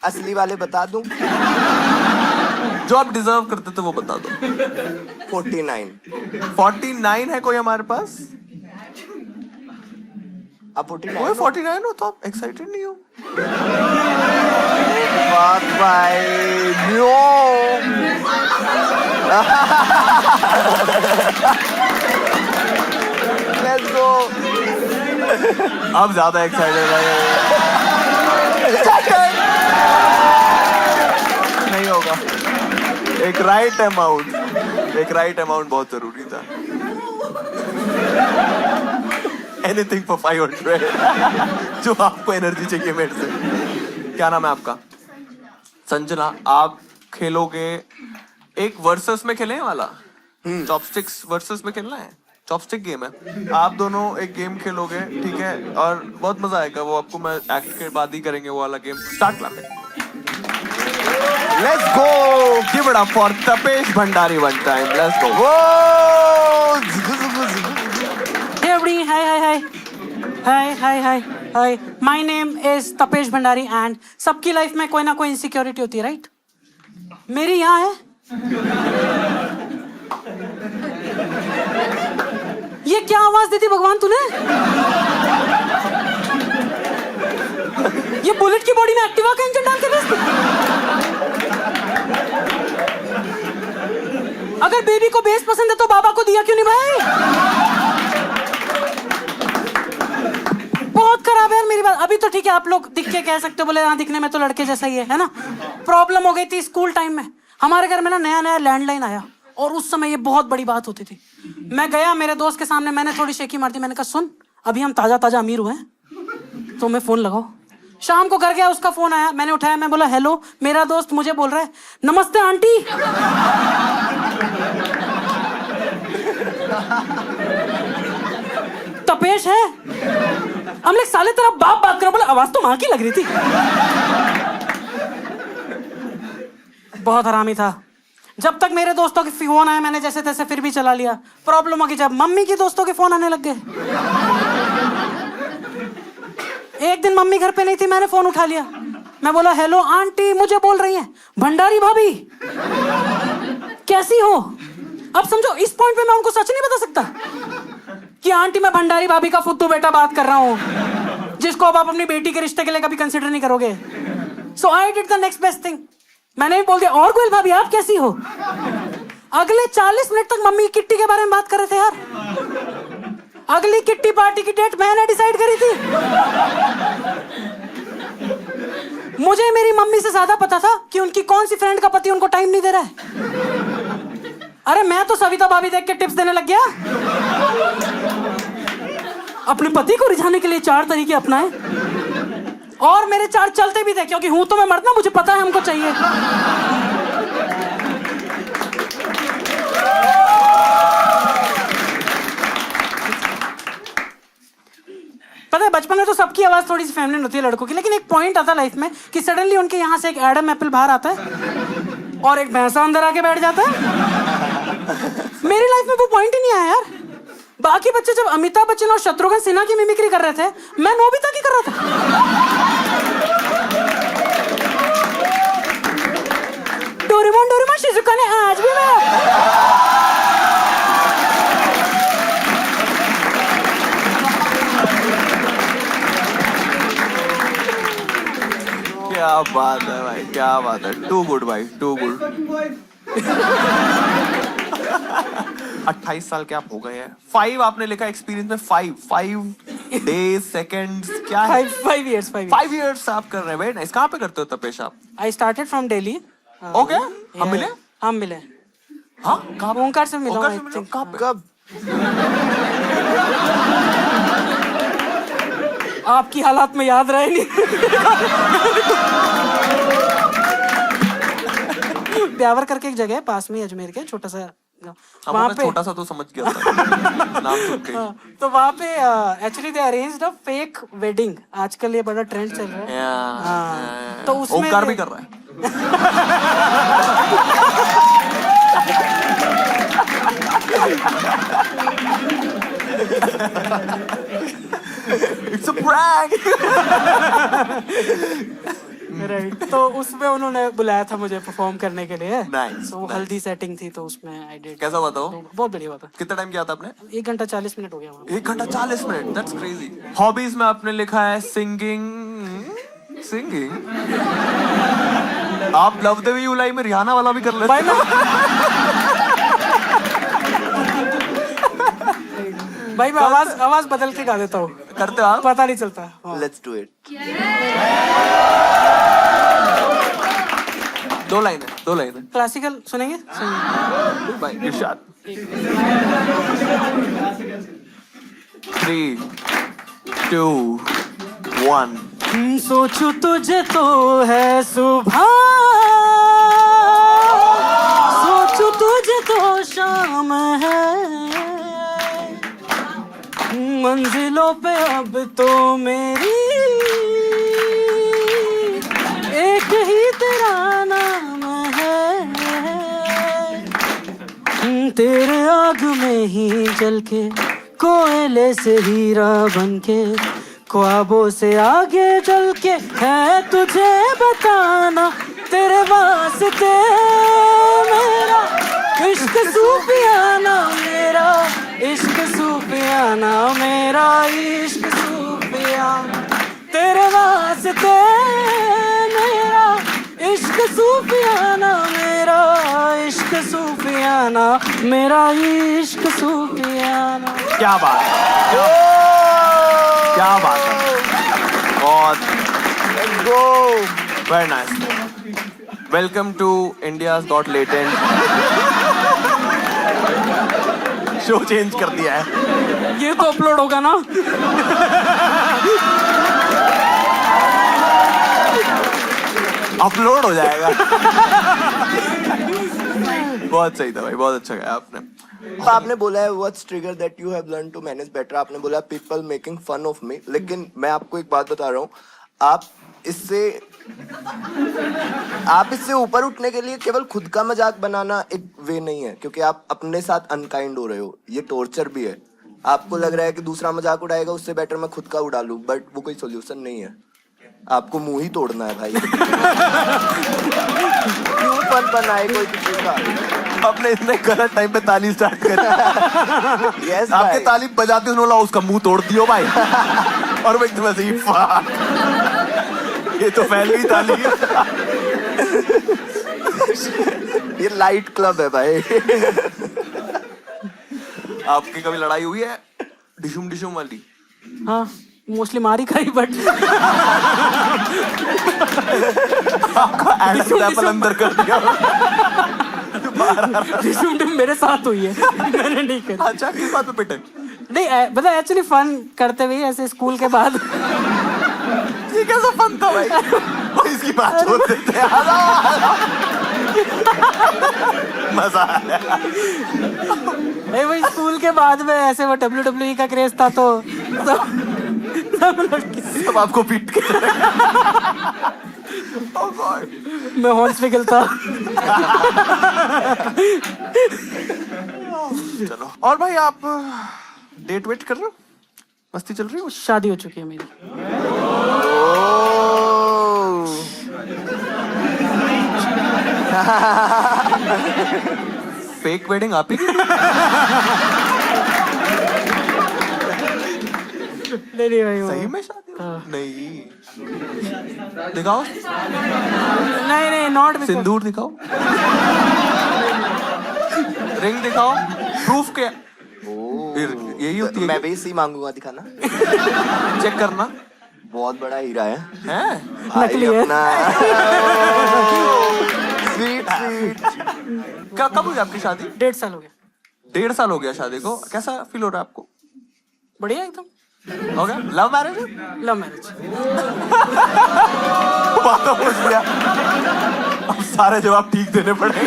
असली वाले बता दूं? जो आप डिजर्व करते थे वो बता दो। 49। 49 है कोई हमारे पास? अब 49 कोई 49 हो तो आप एक्साइटेड नहीं हो? बात भाई नो। Let's go. अब ज्यादा एक्साइटेड है। नहीं होगा। एक राइट अमाउंट बहुत जरूरी था। Anything for 500। जो आपको एनर्जी चाहिए मेरे से। क्या नाम है आपका? संजना। आप खेलोगे एक वर्सेस में खेलने वाला, चॉपस्टिक्स वर्सेस में खेलना है। चॉपस्टिक गेम है। आप दोनों एक गेम खेलोगे, ठीक है? और बहुत मजा आएगा। वो आपको मैं एक्ट के बाद ही करेंगे वो वाला game. Start clapping. Let's go! Give it up for Tapesh Bhandari one time. Let's go. Whoa! Hey everybody, hi. My name is Tapesh Bhandari and सबकी लाइफ में कोई ना कोई इनसिक्योरिटी होती है, राइट? मेरी यहाँ है। ये क्या आवाज देती भगवान तूने? ये बुलेट की बॉडी में एक्टिवा का इंजन डाल के बेचती? अगर बेबी को बेस पसंद है तो बाबा को दिया क्यों नहीं भाई? बहुत खराब है यार मेरी बात। अभी तो ठीक है, आप लोग दिख के कह सकते हो, बोले हाँ दिखने में तो लड़के जैसा ही है ना? प्रॉब्लम हो गई थी स्कूल टाइम में। हमारे घर में ना नया लैंडलाइन आया और उस समय ये बहुत बड़ी बात होती थी। मैं गया मेरे दोस्त के सामने, मैंने थोड़ी शेकी मार दी। मैंने कहा सुन, अभी हम ताजा अमीर हुए हैं, तो मैं फोन लगाओ। शाम को घर गया, उसका फोन आया, मैंने उठाया। मैं बोला हेलो। मेरा दोस्त मुझे बोल रहा है नमस्ते आंटी। तपेश है। हम लोग साले तेरा बाप बात करो। बोला आवाज तो माँ की लग रही थी। बहुत हरामी था। जब तक मेरे दोस्तों के फोन आए मैंने जैसे तैसे फिर भी चला लिया। प्रॉब्लम होगी जब मम्मी के दोस्तों के फोन आने लग गए। एक दिन मम्मी घर पे नहीं थी, मैंने फोन उठा लिया। मैं बोला हेलो आंटी, मुझे बोल रही हैं भंडारी भाभी कैसी हो। अब समझो इस पॉइंट पे मैं उनको सच नहीं बता सकता कि आंटी मैं भंडारी भाभी का फुद्दू बेटा बात कर रहा हूँ, जिसको अब आप अपनी बेटी के रिश्ते के लिए कभी कंसिडर नहीं करोगे। So I did the next best thing, मैंने भी बोल दिया और गोयल भाभी आप कैसी हो। अगले 40 मिनट तक मम्मी किट्टी के बारे में बात कर रहे थे यार। अगली किट्टी पार्टी की डेट मैंने डिसाइड करी थी। मुझे मेरी मम्मी से ज्यादा पता था कि उनकी कौन सी फ्रेंड का पति उनको टाइम नहीं दे रहा है। अरे मैं तो सविता भाभी देख के टिप्स देने लग गया। अपने पति को रिझाने के लिए 4 तरीके अपनाए, और मेरे 4 चलते भी थे, क्योंकि हूं तो मैं मर्द ना, मुझे पता है हमको चाहिए। पता है बचपन में तो सबकी आवाज थोड़ी सी फेमिनिन होती है लड़कों की, लेकिन एक पॉइंट आता है लाइफ में कि सडनली उनके यहाँ से एक एडम एप्पल बाहर आता है और एक भैंसा अंदर आके बैठ जाता है। मेरी लाइफ में वो पॉइंट ही नहीं आया यार। बाकी बच्चे जब अमिताभ बच्चन और शत्रुघ्न सिन्हा की मिमिक्री कर रहे थे, मैं नोबिता की कर रहा था। डोरेमोन डोरेमोन शिजुका ने आज भी मैं क्या बात है भाई, क्या बात है। टू गुड भाई, टू गुड। 28 साल के आप हो गए हैं। 5 आपने लिखा एक्सपीरियंस में। 5 डेज सेकंड्स क्या है? 5 years आप कर रहे हैं भाई। नाइस। कहाँ पे करते हो तपेश आप? I started from Delhi. Okay, हम मिले। हम मिले। हाँ, कहाँ? ओंकार से मिला। ओंकार से मिले? कहाँ पे? कब? आपकी हालात में याद रहे नहीं। ब्यावर करके एक जगह है पास में अजमेर के, छोटा सा वहाँ पे। छोटा सा तो समझ गया था। नाम सुन के। तो वहाँ पे actually they arranged a fake wedding. आजकल ये बड़ा ट्रेंड चल रहा है। हाँ, तो उसमें ओंकार भी कर रहा है। It's a prank. राइट। तो उसमें उन्होंने बुलाया था मुझे परफॉर्म करने के लिए। Nice, तो हल्दी सेटिंग थी, तो उसमें आई डिड। कैसा हुआ था वो? बहुत बढ़िया हुआ था। कितना टाइम किया था आपने? 1 घंटा 40 मिनट हो गया वहाँ। 1 घंटा 40 मिनट। That's crazy. हॉबीज में आपने लिखा है सिंगिंग। आप love the way you lie में रिहाना वाला भी कर लेते भाई मैं आवाज बदल के गा देता हूँ। करते हो आप? पता नहीं चलता। Let's do it. 2 लाइनें। क्लासिकल सुनेंगे? भाई इरशाद। 3, 2, 1। सोचू तुझे तो है सुबह, सोचू तुझे तो शाम है, मंजिलों पे अब तो मेरी एक ही तेरा नाम है। तेरे आग में ही जल के, कोयले से हीरा बन के, ख्वाबों से आगे चल के है तुझे बताना, तेरे वास्ते मेरा इश्क सूफियाना, मेरा इश्क सूफियाना, मेरा इश्क सूफियाना, तेरे वास्ते मेरा इश्क सूफियाना, मेरा इश्क सूफियाना, मेरा इश्क सूफियाना। क्या बात है, क्या बात है। बहुत very nice. Welcome to India's got latent. Show change कर दिया है। ये तो अपलोड होगा ना। अपलोड हो जाएगा। बहुत सही था भाई, बहुत अच्छा गाया आपने। तो आपने बोला है what's trigger that you have learn to manage better. आपने बोला people making fun of me, लेकिन मैं आपको एक बात बता रहा हूँ, आप इससे ऊपर उठने के लिए केवल खुद का मजाक बनाना एक वे नहीं है, क्योंकि आप अपने साथ अनकाइंड हो रहे हो, ये टॉर्चर भी है। आपको लग रहा है कि दूसरा मजाक उड़ाएगा, उससे बेटर मैं खुद का उड़ा लूं, बट वो कोई सोल्यूशन नहीं है। आपको मुंह ही तोड़ना है भाई। क्यों फन बनाए कोई किसी का? आपने इतने गलत टाइम पे ताली स्टार्ट करी। यस आपके भाई। ताली बजाते हुए बोला उसका मुंह तोड़ दियो भाई। और वो एकदम ऐसे ही फाक। ये तो फैल गई ताली। ये लाइट क्लब है भाई। आपकी कभी लड़ाई हुई है डिशुम डिशुम वाली? हाँ मोस्टली मारी खाई, बट एप्पल अंदर कर दिया। डिशुम डिम मेरे साथ हुई है, मैंने नहीं करी। अच्छा किस बात पे पिटे? नहीं मतलब एक्चुअली फन करते हुए ऐसे स्कूल के बाद। ये कैसा फन था भाई? वो इसकी बात छोड़ देते हैं। मजा आया। नहीं वही स्कूल के बाद में ऐसे वो WWE का क्रेज था, तो सब लड़के सब आपको पीट के Oh God. मैं हॉर्स पे खेलता। चलो और भाई आप डेट वेट कर रहे हो? मस्ती चल रही है? शादी हो चुकी है मेरी। फेक वेडिंग आप ही की? नहीं भाई वो सही में शादी हो? नहीं दिखाओ नहीं नॉट सिंदूर दिखाओ रिंग दिखाओ प्रूफ के यही होती है मैं भी इसी मांगूंगा, दिखाना। चेक करना बहुत बड़ा हीरा है। है नकली है। Sweet sweet. कब हुई आपकी शादी? 1.5 साल हो गया। 1.5 साल हो गया शादी को। कैसा फील हो रहा है आपको? बढ़िया एकदम। हो गया लव मैरिज? Love marriage. बातों पूछ लिया अब सारे जवाब ठीक देने पड़ेंगे।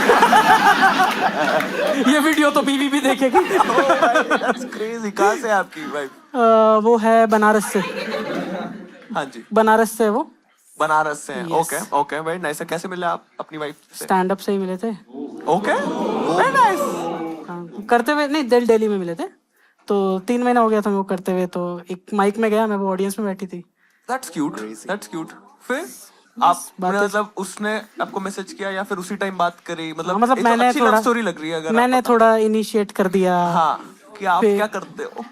ये वीडियो तो बीवी भी देखेगी। क्रेजी। कहाँ से है आपकी वाइफ? वो है बनारस से। हाँ जी बनारस से वो बनारस से हैं। Yes. Okay okay very nice. कैसे मिले आप अपनी वाइफ से? स्टैंड अप से ही मिले थे। Okay very nice. हाँ, करते हुए नहीं, दिल्ली में मिले थे, तो 3 महीना हो गया था वो करते हुए। तो एक माइक में गया, मैं वो ऑडियंस में बैठी थी। That's cute that's cute. फिर आप मतलब उसने आपको मैसेज किया या फिर उसी टाइम बात करी? मतलब, मतलब ये तो मैंने अच्छी थोड़ा लव स्टोरी लग रही है। अगर मैंने थोड़ा इनिशिएट कर दिया। हाँ कि आप फिर- क्या करते हो?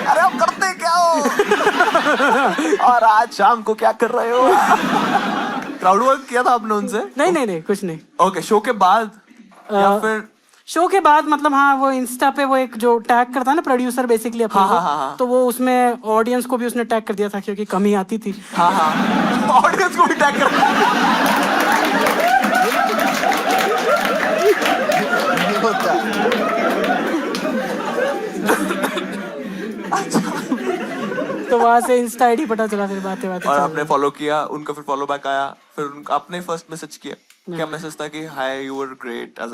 अरे आप करते क्या हो? और आज शाम को क्या कर रहे हो? क्राउड वर्क किया था आपने उनसे? नहीं कुछ नहीं। ओके शो के बाद या फिर शो के बाद मतलब हाँ, वो इंस्टा पे वो एक जो टैग करता है ना प्रोड्यूसर बेसिकली अपने हाँ, को, हाँ, हाँ। तो वो उसमें ऑडियंस को भी उसने टैग कर दिया था क्योंकि कमी आती थी। हाँ हाँ ऑडियंस को भी टैग कर होता है। तो वहां से इंस्टा आईडी पता चला, फिर बातें और चल आपने फॉलो किया उनका, फिर फॉलो बैक आया, फिर उनका आपने फर्स्ट मैसेज किया। क्या मैसेज था कि hi you were great as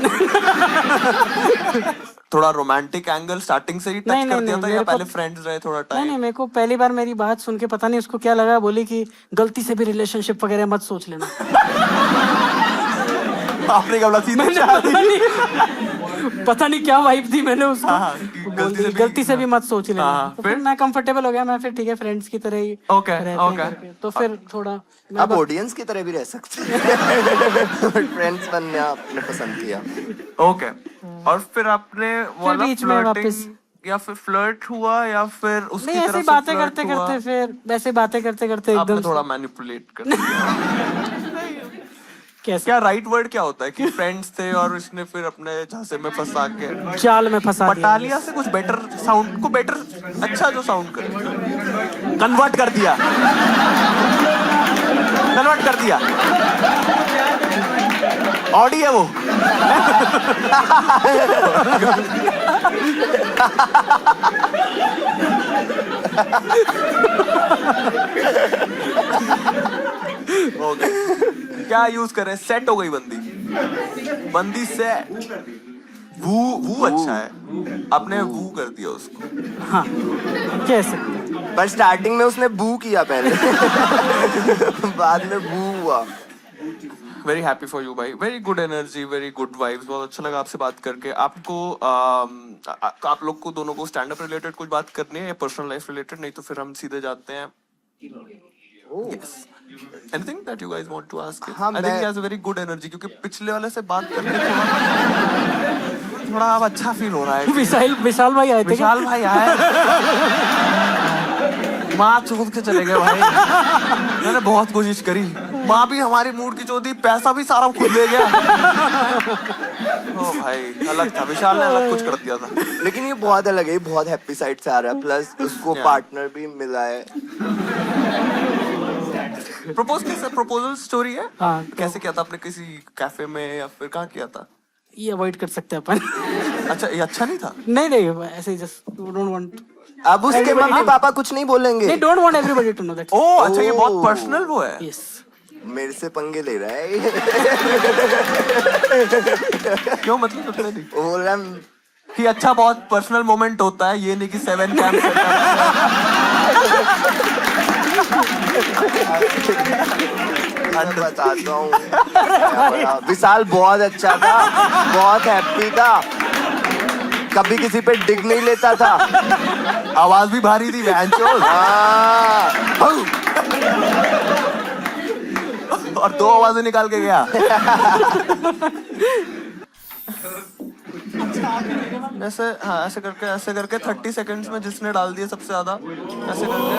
थोड़ा रोमांटिक एंगल स्टार्टिंग से ही टच नहीं, कर नहीं, दिया था नहीं, या मेरे को- पहले फ्रेंड्स रहे थोड़ा नहीं टाइम? मेरे को पहली बार मेरी बात सुन के पता नहीं उसको क्या लगा, बोली कि गलती से भी रिलेशनशिप वगैरह मत सोच लेना। आपने क्या बोला? सीधे पता नहीं क्या वाइब थी, मैंने उसको हाँ, कि बोल दी, गलती से भी मत सोच लेना। हाँ, तो फिर फिर? मैं कंफर्टेबल हो गया, मैं फिर ठीक है फ्रेंड्स की तरह ही ओके, रहते हैं ओके। करके। तो फिर थोड़ा आप ऑडियंस की तरह भी रह सकते हैं। फ्रेंड्स बनना आपने पसंद किया। ओके और फिर आपने वाला बीच में flirting वापस- या फिर फ्लर्ट हुआ या फिर उसकी नहीं, तरफ ऐसे से बातें flirt करते हुआ? करते फिर वैसे बातें करते करते आपने एकदम थोड़ा से- मैनिपुलेट कर दिया। कैसे क्या राइट वर्ड क्या होता है कि फ्रेंड्स थे और इसने फिर अपने झांसे में फंसा के जाल में फंसा दिया। पटालिया से कुछ बेटर साउंड को बेटर अच्छा जो साउंड करे कन्वर्ट कर दिया ऑडी है वो। ओके क्या यूज करें? सेट हो गई बंदी सेट। वू अच्छा है, आपने वू कर दिया उसको। हाँ कैसे पर स्टार्टिंग में उसने बू किया पहले। बाद में बू हुआ। वेरी हैप्पी फॉर यू भाई, very good energy, very good vibes. बहुत अच्छा लगा आपसे बात करके। आपको आप लोग को दोनों को स्टैंड अप रिलेटेड कुछ बात करनी है या पर्सनल लाइफ रिलेटेड, नहीं तो फिर हम सीधे जाते हैं. Yes. Anything that you guys want to ask? हाँ, I think he has a very good energy क्योंकि पिछले वाले से बात करके थोड़ा अब अच्छा फील हो रहा है. विशाल भाई आए थे क्या? विशाल भाई आए, माँ चोद के चले गए भाई. मैंने बहुत कोशिश करी, माँ भी हमारी मूड की चोदी, पैसा भी सारा खुद ले गया. ओ भाई अलग था, विशाल ने अलग कुछ कर दिया था. लेकिन ये बहुत अलग है, ये बहुत हैप्पी साइड से आ रहा है, प्लस उसको Yeah. पार्टनर भी मिला है. प्रपोज कैसे, प्रपोजल स्टोरी है? हाँ, कैसे किया था आपने, किसी कैफे में या फिर कहाँ किया था? ये अवॉइड कर सकते हैं अपन. अच्छा, ये अच्छा नहीं था? नहीं ऐसे ही जस्ट डोंट वांट. अब उसके मम्मी पापा कुछ नहीं बोलेंगे. नहीं, don't want everybody to know that. Oh अच्छा, ये बहुत पर्सनल वो है. यस. मेरे से पंगे ले रहा है. क्यों, मतलब पता नहीं बोल रहा है, कि अच्छा बहुत पर्सनल मोमेंट होता है, ये नहीं कि 7 कैंप मैं बताता हूँ. विशाल बहुत अच्छा था, बहुत हैप्पी था, कभी किसी पे डिग नहीं लेता था. आवाज भी भारी थी बहनचोद. और 2 आवाजें निकाल के गया. ऐसे, हाँ ऐसे करके 30 सेकंड्स में जिसने डाल दिए सबसे ज्यादा, ऐसे करके.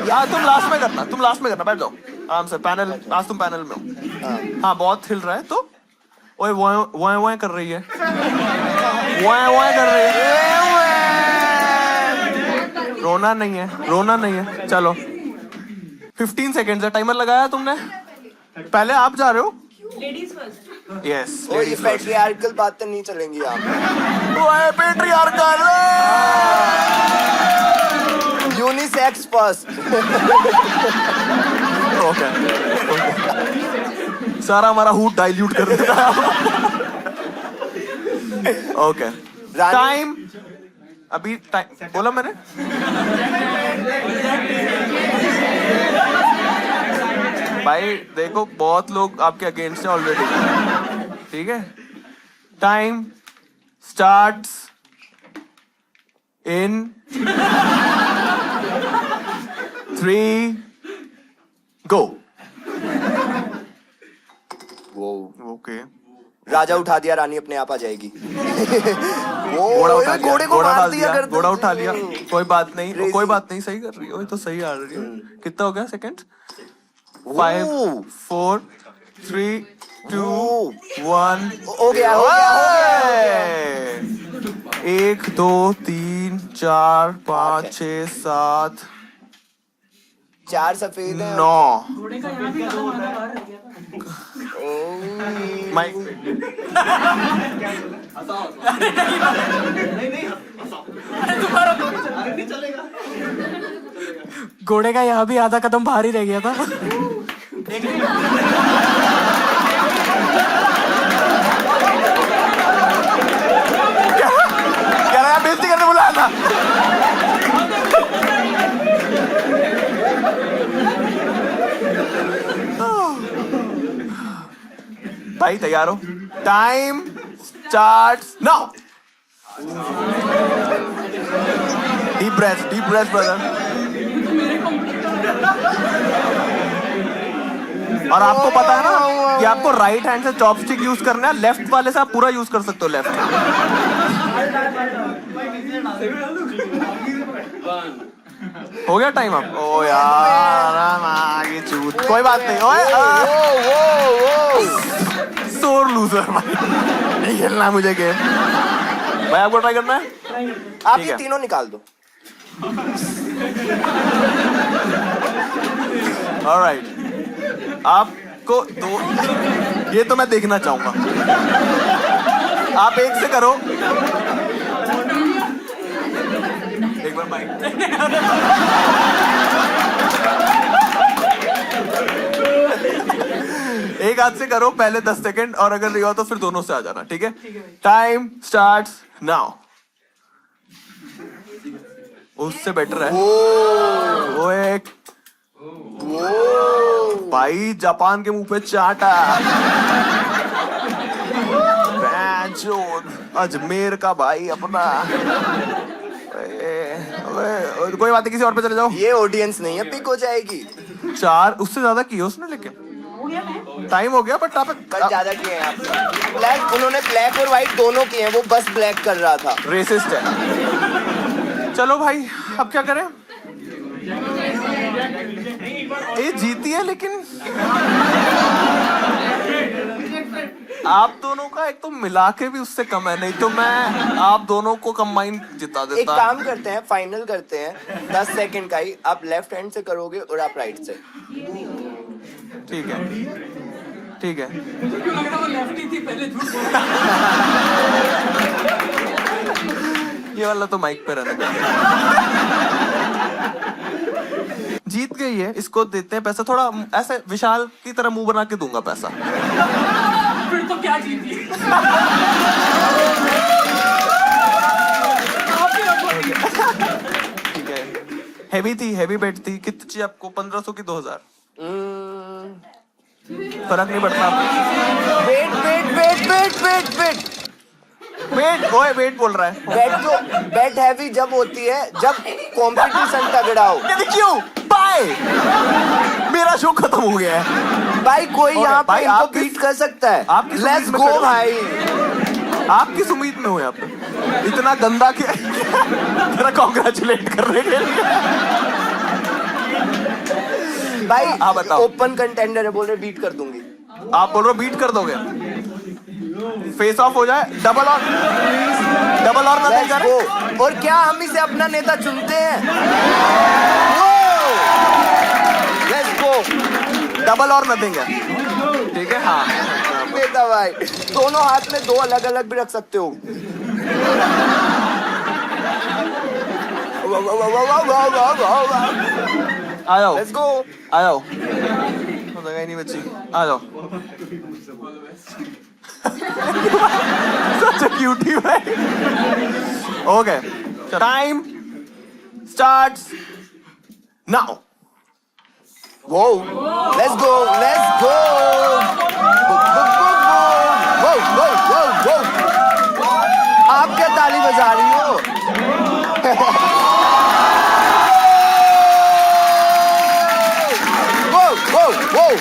यार तुम लास्ट में करना, बैठ जाओ आराम से. पैनल, आज तुम पैनल में हो. हाँ बहुत हिल रहा है तो. ओए वो कर रही है, वो कर रही है. रोना नहीं है. चलो 15 सेकंड्स है, टाइमर लगाया तुमने. पहले आप जा रहे हो. Ladies first. यस, वो ये पैट्रियार्कल बातें नहीं चलेंगी यहाँ पे. ओए पेट्रियार्कल, यूनिसेक्स फर्स्ट. ओके, सारा हमारा हूट डाइल्यूट कर देता. ओके, टाइम अभी टाइम बोला मैंने. भाई देखो बहुत लोग आपके अगेंस्ट हैं ऑलरेडी. ठीक है, टाइम स्टार्ट्स इन 3 गो. वो ओके, राजा उठा दिया, रानी अपने आप आ जाएगी. घोड़ा उठा लिया, घोड़े को घोड़ा मार डाल दिया दिया, कर दो. घोड़ा उठा लिया. कोई बात नहीं, Crazy. कोई बात नहीं, सही कर रही हो, ये तो सही आ रही है. कितना हो गया सेकंड? 5 4 3 2 1. हो गया. 1 2 3 4 5 6 7 4 सफेद है. 9. माइक घोड़े का यहाँ भी आधा कदम बाहर ही रह गया था. क्या रहा, बेइज्जती करने बुलाया था. भाई तैयार हो? Time starts now. Deep breath brother. और आपको पता है ना कि आपको राइट हैंड से चॉपस्टिक यूज करना है, लेफ्ट वाले से आप पूरा यूज कर सकते हो लेफ्ट. हो गया टाइम अब. ओ यार आगे चूत, कोई बात नहीं. ओए सोर लूजर भाई, नहीं खेलना मुझे गेम. भाई आपको ट्राई करना है, आप ठीक ये है. तीनों निकाल दो. ऑलराइट, आपको 2, ये तो मैं देखना चाहूंगा. आप 1 से करो. एक बार माइक. एक हाथ से करो पहले 10 सेकंड, और अगर नहीं हुआ तो फिर दोनों से आ जाना. ठीक है, टाइम स्टार्ट्स नाउ. उससे बेटर है. वो एक भाई जापान के मुंह पे चाटा. चोद अजमेर का भाई अपना। कोई बात नहीं, किसी और पे चले जाओ। ये ऑडियंस नहीं है, पिक हो जाएगी। 4 उससे ज्यादा किए उसने, लेकिन टाइम हो गया। बट आप कल ज्यादा किए हैं आप। ब्लैक, उन्होंने ब्लैक और व्हाइट दोनों किए हैं, वो बस ब्लैक कर रहा था। रेसिस्ट है। चलो भाई, अब क्या करें? ये जीती है, लेकिन आप दोनों का एक तो मिला के भी उससे कम है। नहीं तो मैं आप दोनों को कंबाइन जिता एक देता। काम करते हैं, फाइनल करते हैं 10 सेकंड का ही। आप लेफ्ट हैंड से करोगे और आप राइट से। ठीक है, ठीक है। ये वाला तो माइक पे रहने दो। जीत गई है, इसको देते हैं पैसा। थोड़ा ऐसे विशाल की तरह मुंह बना के दूंगा पैसा। फिर तो क्या जीती? ठीक है। हैवी थी, हैवी बेट थी। कितनी चाहिए आपको? 1500 की 2000? फर्क नहीं पड़ता। Wait wait wait wait wait wait wait, ओए वेट बोल रहा है। बैट तो बैट हैवी जब होती है जब कंपटीशन तगड़ा हो। कहते क्यों? बाय, मेरा शो खत्म हो गया है। भाई कोई Okay, यहाँ पे भाई, इनको आप बीट कर सकता है। आप किस लेट्स उम्मीद में गो खड़े हो? भाई। आप किस उम्मीद में हो यहाँ पे? इतना गंदा क्या? तेरा कॉन्ग्रेचुलेट करने के लिए। भाई आप बताओ। ओपन कंटेंडर है, बोल रहे बीट कर दूंगी। आप बोल रहे हो बीट कर दोगे? फेस ऑफ हो जाए, डबल और ना लेट्स देगा। गो। और क्या हम इसे अपना नेता चुनते हैं? Let's go. डबल और नथिंग है। ठीक है, हाँ। नेता भाई, दोनों हाथ में 2 अलग अलग भी रख सकते हो। आ जाओ, लेट्स गो। आ जाओ। तो जगह ही नहीं बची, आ जाओ। Such a cutie भाई। Okay, time starts now. Whoa, let's go, let's go. Whoa, whoa, whoa, whoa. आप क्या ताली बजा रही हो? Whoa, whoa, whoa.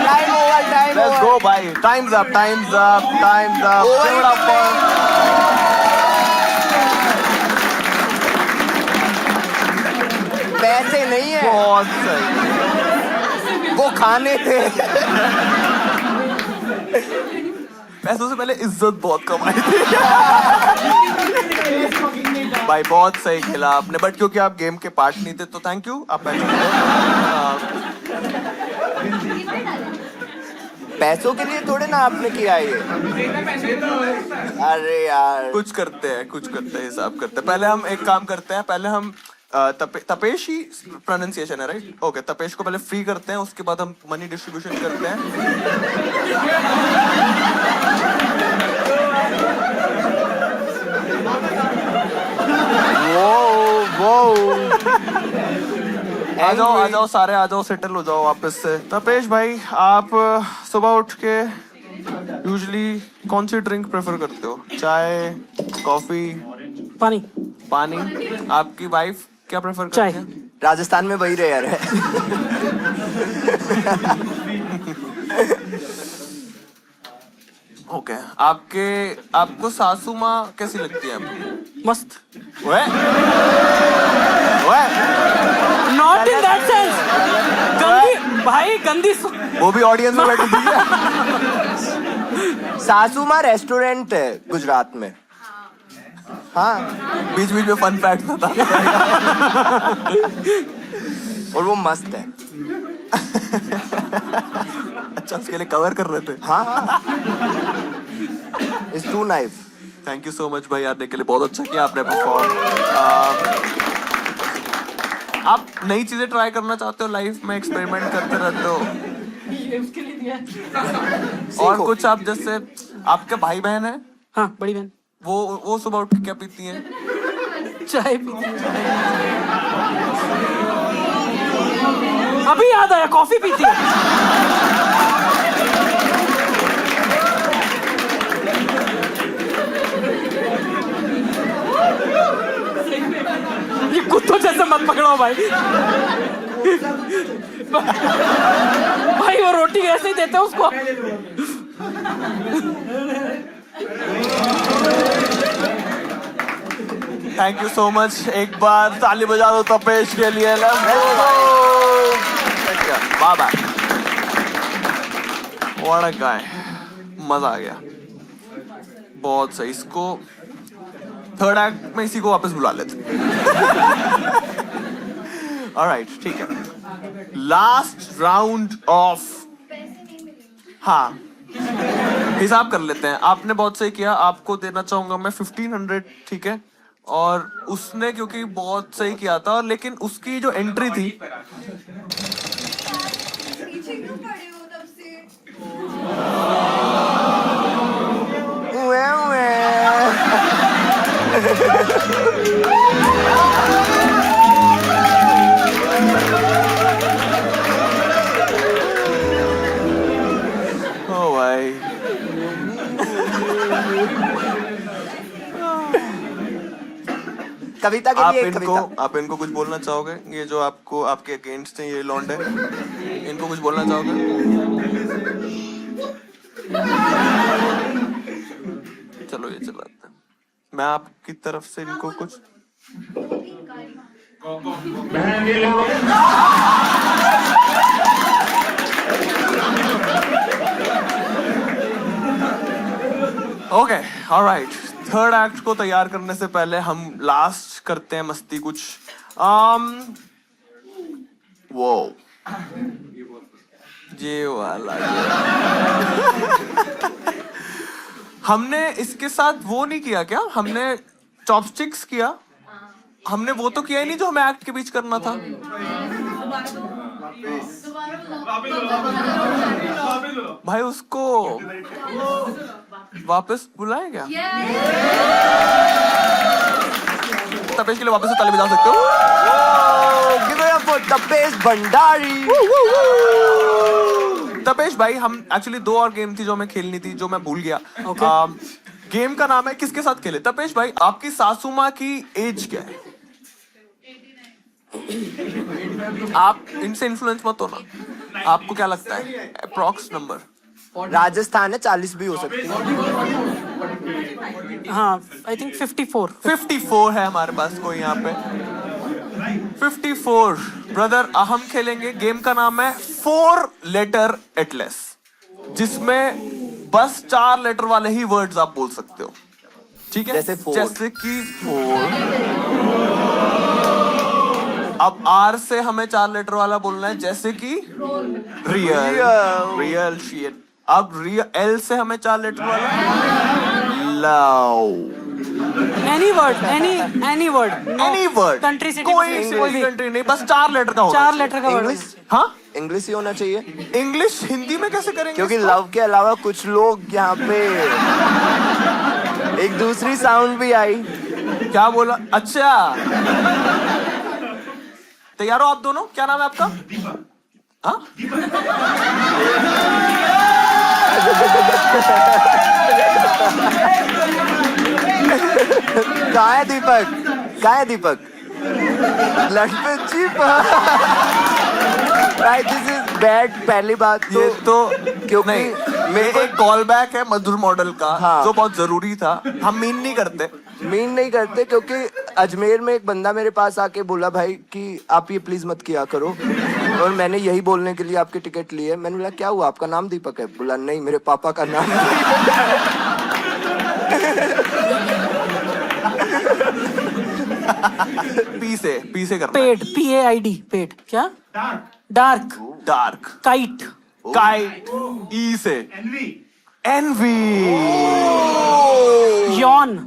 Time over, time Let's over. go भाई, time's up, time's up, time's up. Over Give it up for पैसे नहीं है, बहुत सही। वो खाने थे। पैसों से पहले इज्जत बहुत कमाई थी। भाई बहुत सही खेला आपने, बट क्योंकि आप गेम के पार्ट नहीं थे तो थैंक यू। आप पैसों के लिए थोड़े ना आपने किया ये। अरे यार, कुछ करते हैं, कुछ करते हैं, हिसाब करते हैं। पहले हम एक काम करते हैं, पहले हम तपेश ही प्रोनाउंसिएशन है, राइट? ओके, तपेश को पहले फ्री करते हैं, उसके बाद हम मनी डिस्ट्रीब्यूशन करते हैं। आ जाओ सारे, आ जाओ, सेटल हो जाओ वापस से। तपेश भाई, आप सुबह उठ के यूजुअली कौन सी ड्रिंक प्रेफर करते हो? चाय, कॉफी, पानी। पानी? आपकी वाइफ क्या प्रेफर चाय। करती है? राजस्थान में वही रेयर है। ओके, आपको सासू माँ कैसी लगती है आपकी? मस्त। ओए ओए, नॉट इन दैट सेंस। गंदी भाई, गंदी वो भी ऑडियंस में बैठी थी। सासू माँ रेस्टोरेंट है गुजरात में। हाँ, बीच बीच में फन फैक्ट बता। और वो मस्त है। अच्छा, उसके लिए कवर कर रहे थे। हाँ हाँ, it's too nice. Thank you so much भाई, आने के लिए बहुत अच्छा किया आपने परफॉर्म। आप नई चीजें ट्राई करना चाहते हो लाइफ में, एक्सपेरिमेंट करते रहते हो? उसके लिए दिया। और कुछ आप जैसे, आपके भाई बहन है? हाँ, बड़ी बहन। वो सुबह उठ के क्या पीती हैं? चाय पीती है। अभी याद आया, कॉफी पीती है। रहा हूँ भाई। भाई वो रोटी ऐसे ही देते हैं उसको। Thank you so much. एक बार ताली बजा दो तपेश के लिए। Bye bye. What a guy. मजा आ गया, बहुत सही। इसको थर्ड एक्ट में इसी को वापस बुला लेते। ऑलराइट, ठीक है। लास्ट राउंड ऑफ, हाँ हिसाब कर लेते हैं। आपने बहुत सही किया, आपको देना चाहूंगा मैं 1500, ठीक है। और उसने क्योंकि बहुत सही किया था, लेकिन उसकी जो एंट्री थी पीछे क्यों पड़े हो तब से? ओ भाई, कविता के लिए एक कविता। आप इनको कुछ बोलना चाहोगे? ये जो आपको आपके अगेंस्ट हैं, ये लौंडे, इनको कुछ बोलना चाहोगे? चलो ये चलाते हैं। मैं आपकी तरफ से इनको कुछ ओके, ऑलराइट। थर्ड एक्ट को तैयार करने से पहले हम लास्ट करते हैं मस्ती कुछ। वो ये वाला हमने इसके साथ वो नहीं किया क्या? हमने चॉपस्टिक्स किया। हमने वो तो किया ही नहीं जो हमें एक्ट के बीच करना था। भाई उसको वापस बुलाए क्या? तपेश के लिए वापस से ताली बजा सकते हो। Give it up for Tapesh Bhandari. Tapesh भाई, हम एक्चुअली 2 और गेम थी जो हमें खेलनी थी, जो मैं भूल गया। गेम का नाम है किसके साथ खेले। तपेश भाई, आपकी सासू माँ की एज क्या है? आप इनसे इन्फ्लुएंस मत हो ना। आपको क्या लगता है अप्रॉक्स नंबर? राजस्थान है, 40 भी हो सकती है। हाँ, आई थिंक 54। 54 है हमारे पास कोई यहाँ पे। 54 ब्रदर। हम खेलेंगे, गेम का नाम है 4 लेटर एटलस, जिसमें बस 4 लेटर वाले ही वर्ड्स आप बोल सकते हो, ठीक है? जैसे 4। जैसे कि 4। अब आर से हमें 4 लेटर वाला बोलना है, जैसे कि रियल, रियल शिट। अब एल से हमें 4 लेटर वाला love. Any word, any word, any word, country city, कोई कंट्री नहीं, बस 4 लेटर का होगा। 4 लेटर का वर्ड। इंग्लिश, हाँ, इंग्लिश ही होना चाहिए, इंग्लिश हिंदी में कैसे करेंगे? क्योंकि लव के अलावा कुछ लोग यहाँ पे एक दूसरी साउंड भी आई। क्या बोला? अच्छा, तैयार हो आप दोनों? क्या नाम है आपका? हाँ? कहाँ है दीपक? कहाँ है दीपक? लड़के चीप। This is bad. पहली बात ये तो क्योंकि नहीं, मेरे को एक कॉल बैक है मधुर मॉडल का, हाँ। जो बहुत जरूरी था। हम मीन नहीं करते। मीन नहीं करते, क्योंकि अजमेर में एक बंदा मेरे पास आके बोला भाई कि आप ये प्लीज मत किया करो, और मैंने यही बोलने के लिए आपके टिकट लिए। मैंने बोला क्या हुआ, आपका नाम दीपक है? बोला नहीं, मेरे पापा का नाम पी से करना। Paid, PAID, paid. क्या? Dark. Dark. Kite. Kite. E से envy. Yawn.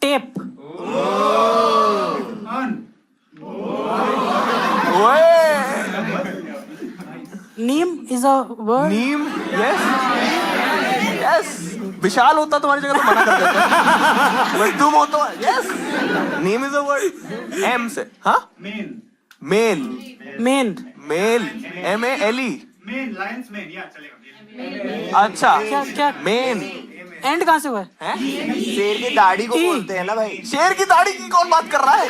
Tape. Neem is a word. Neem, yes yes. Vishal होता तुम्हारी जगह तो मना कर देता। बट तुम हो तो yes. Neem is a word. M से, हाँ? Male. Mane. Male, MALE। Mane, lion's mane, या चलेगा। अच्छा, क्या? मेन। एंड कहाँ से हुआ है? हैं? शेर की दाढ़ी को ई। बोलते हैं ना भाई। शेर की दाढ़ी की कौन बात कर रहा है?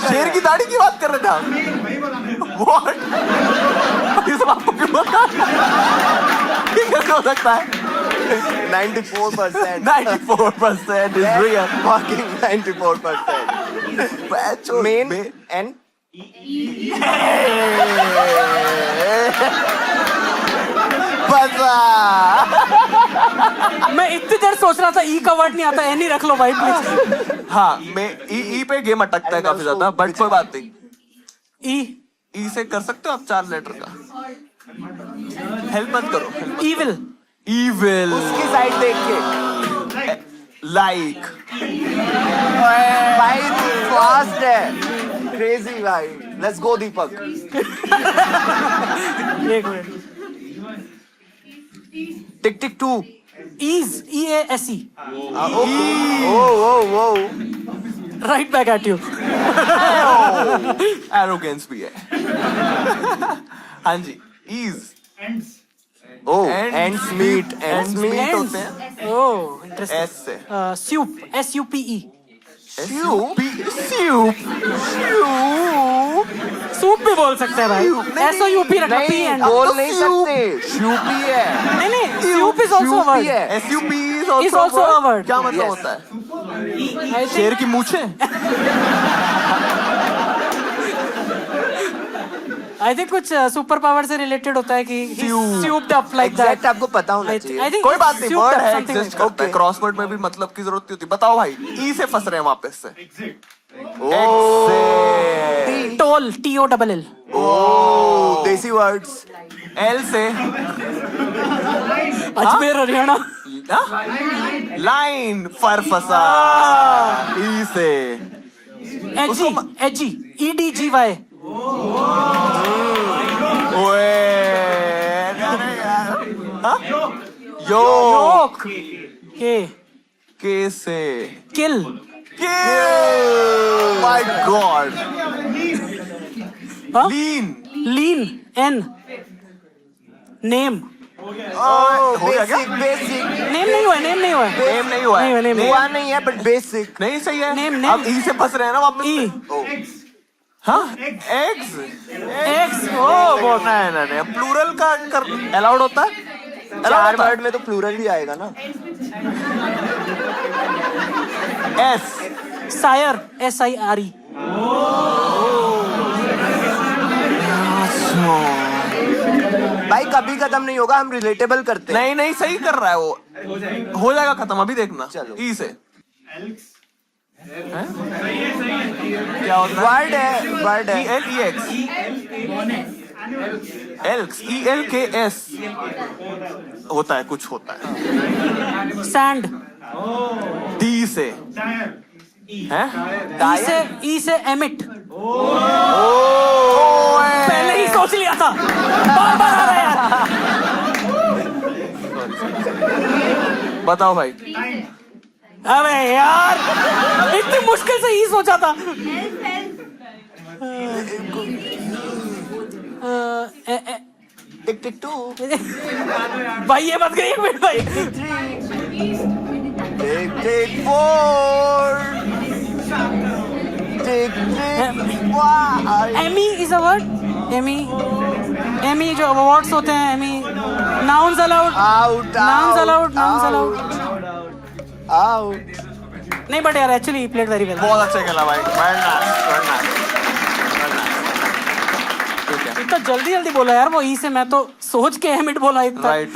शेर की दाढ़ी की बात कर रहे थे आप? What? ये सब आपको क्यों पता? ये कैसे हो सकता है? 94%। 94% is real. Fucking 94%। Main and बसा। मैं इतनी देर सोच रहा था ई का वर्ड नहीं आता, एनी रख लो भाई प्लीज। हाँ, मैं ई पे गेम अटकता है काफी ज्यादा, बट कोई बात नहीं। ई ई से कर सकते हो आप 4 लेटर का। हेल्प मत करो। इविल। Evil. उसकी साइड देख के Like. भाई फास्ट है, क्रेजी भाई। Let's go Deepak. एक minute. Tick tick 2। Ease EASE। Oh right back at you. Arrogance भी है। हाँ जी, ease. ओ Ends. Ends meet Ends meet होते हैं ओह इंटरेस्टिंग। S से। Soup SUPE। Soup. सूप भी बोल सकते हैं भाई। SOUP रखना P नहीं एंड। बोल नहीं सकते, शूपी है। नहीं सूप इज आल्सो शूपी वर्ड। है। SUP is Is also a word. क्या मतलब Yes. होता है? आई शेर की मूछें? थिंक कुछ सुपर पावर से रिलेटेड होता है कि Soup. Souped up like that. Exact आपको पता होना चाहिए। आई थिंक कोई बात नहीं, वर्ड है, एग्जिस्ट करता है। Okay. क्रॉसवर्ड में भी मतलब की जरूरत नहीं होती। बताओ भाई, ई से फंस रहे हैं वापस से। ओ टोल TOLL। देसी वर्ड्स। एल से अजमेर हरियाणा। लाइन पर फंसा। ई से एजी EDGY। ओए, अरे यार। हाँ? यो योक के से किल। My God. हाँ? लीन। लीन N। नेम हो गया क्या? बेसिक नेम नहीं हुआ नेम नहीं हुआ है। नहीं हुआ नहीं है बट बेसिक। नहीं सही है। Name. अब ई से फंस रहे हैं ना वापस। E हाँ, एक्स। X ओ बहुत नहीं, प्लूरल का कर अलाउड होता है? चार वर्ड में तो प्लूरल ही आएगा ना। एस। सायर SIRE। भाई कभी खत्म नहीं होगा, हम रिलेटेबल करते हैं। नहीं सही कर रहा है वो। हो जाएगा खत्म, अभी देखना। चलो। ई से हैं? क्या होता वर्ड है ELEX। एल्क्स ELKS होता है, कुछ होता है। सैंड। डी से हैं? E से एमिट। पहले ही सोच लिया था, बार बार आ रहा है यार। बताओ भाई। अबे यार इतनी मुश्किल से ही सोचा था। टिक टिक 2। भाई ये मत करिए, एक मिनट भाई। Tick tick 4। Tick tick 5। Emmy is a word. Emmy जो अवार्ड्स होते हैं, Emmy. Nouns allowed. Out Nouns allowed, nouns allowed. Out. नहीं बट यार एक्चुअली प्लेड वेरी वेल। बहुत अच्छा खेला भाई। ठीक है। इतना जल्दी बोला यार वो ई से, मैं तो सोच के एमिट बोला इतना। राइट।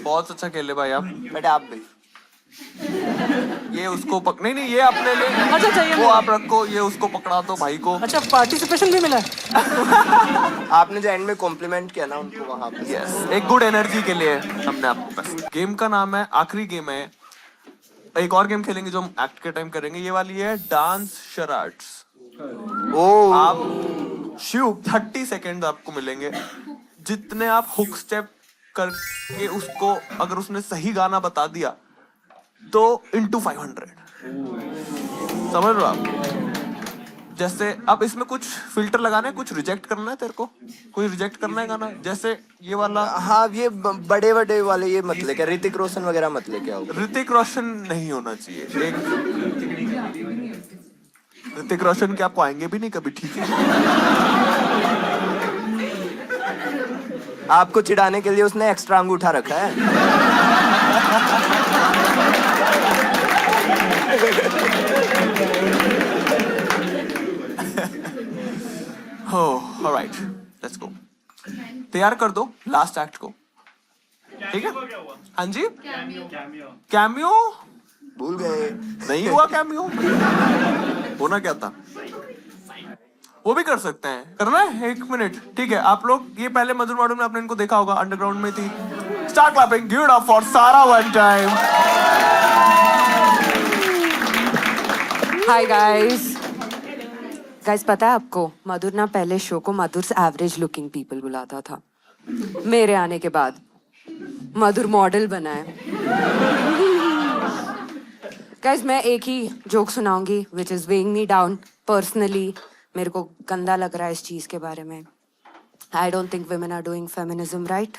बहुत अच्छा खेले भाई आप। बेटा आप भी। ये उसको नहीं ये अपने ले। अच्छा चाहिए वो आप रखो, ये उसको पकड़ा दो भाई को। अच्छा पार्टिसिपेशन भी मिला है। आपने जो एंड में कॉम्प्लीमेंट किया ना उनको वहां पे। यस, एक गुड एनर्जी के लिए हमने आपको पास। गेम का नाम है, आखिरी गेम है। एक और गेम खेलेंगे जो हम एक्ट के टाइम करेंगे। ये वाली है डांस शराड्स। ओ आप 30 सेकेंड आपको मिलेंगे। जितने आप हुक स्टेप करके उसको, अगर उसने सही गाना बता दिया तो into 500। समझ रहे हो आप? जैसे अब इसमें कुछ फिल्टर लगाना है, कुछ रिजेक्ट करना है तेरे को, कोई रिजेक्ट करना है गाना, जैसे ये वाला। हाँ ये बड़े बड़े वाले ये मत लेके, ऋतिक रोशन वगैरह मत लेके आओ। ऋतिक रोशन नहीं होना चाहिए। एक ऋतिक रोशन के आपको आएंगे भी नहीं कभी, ठीक है। आपको चिढ़ाने के लिए उसने एक्स्ट्रा अंगूठा रखा है। Oh, alright, let's go. तैयार कर दो लास्ट एक्ट को, ठीक है? हाँ जी, कैमियो भूल गए। नहीं हुआ कैमियो, होना क्या था? वो भी कर सकते हैं, करना है 1 मिनट, ठीक है? आप लोग ये पहले मधुर माडू में आपने इनको देखा होगा, अंडरग्राउंड में थी। Start clapping, give it up for सारा वन टाइम। हाय गाइस पता है आपको, मधुर ना पहले शो को मधुर से एवरेज लुकिंग पीपल बुलाता था। मेरे आने के बाद मधुर मॉडल बना है। गाइस मैं एक ही जोक सुनाऊंगी which is weighing me down personally. मेरे को गंदा लग रहा है इस चीज के बारे में। I don't think women are doing feminism right.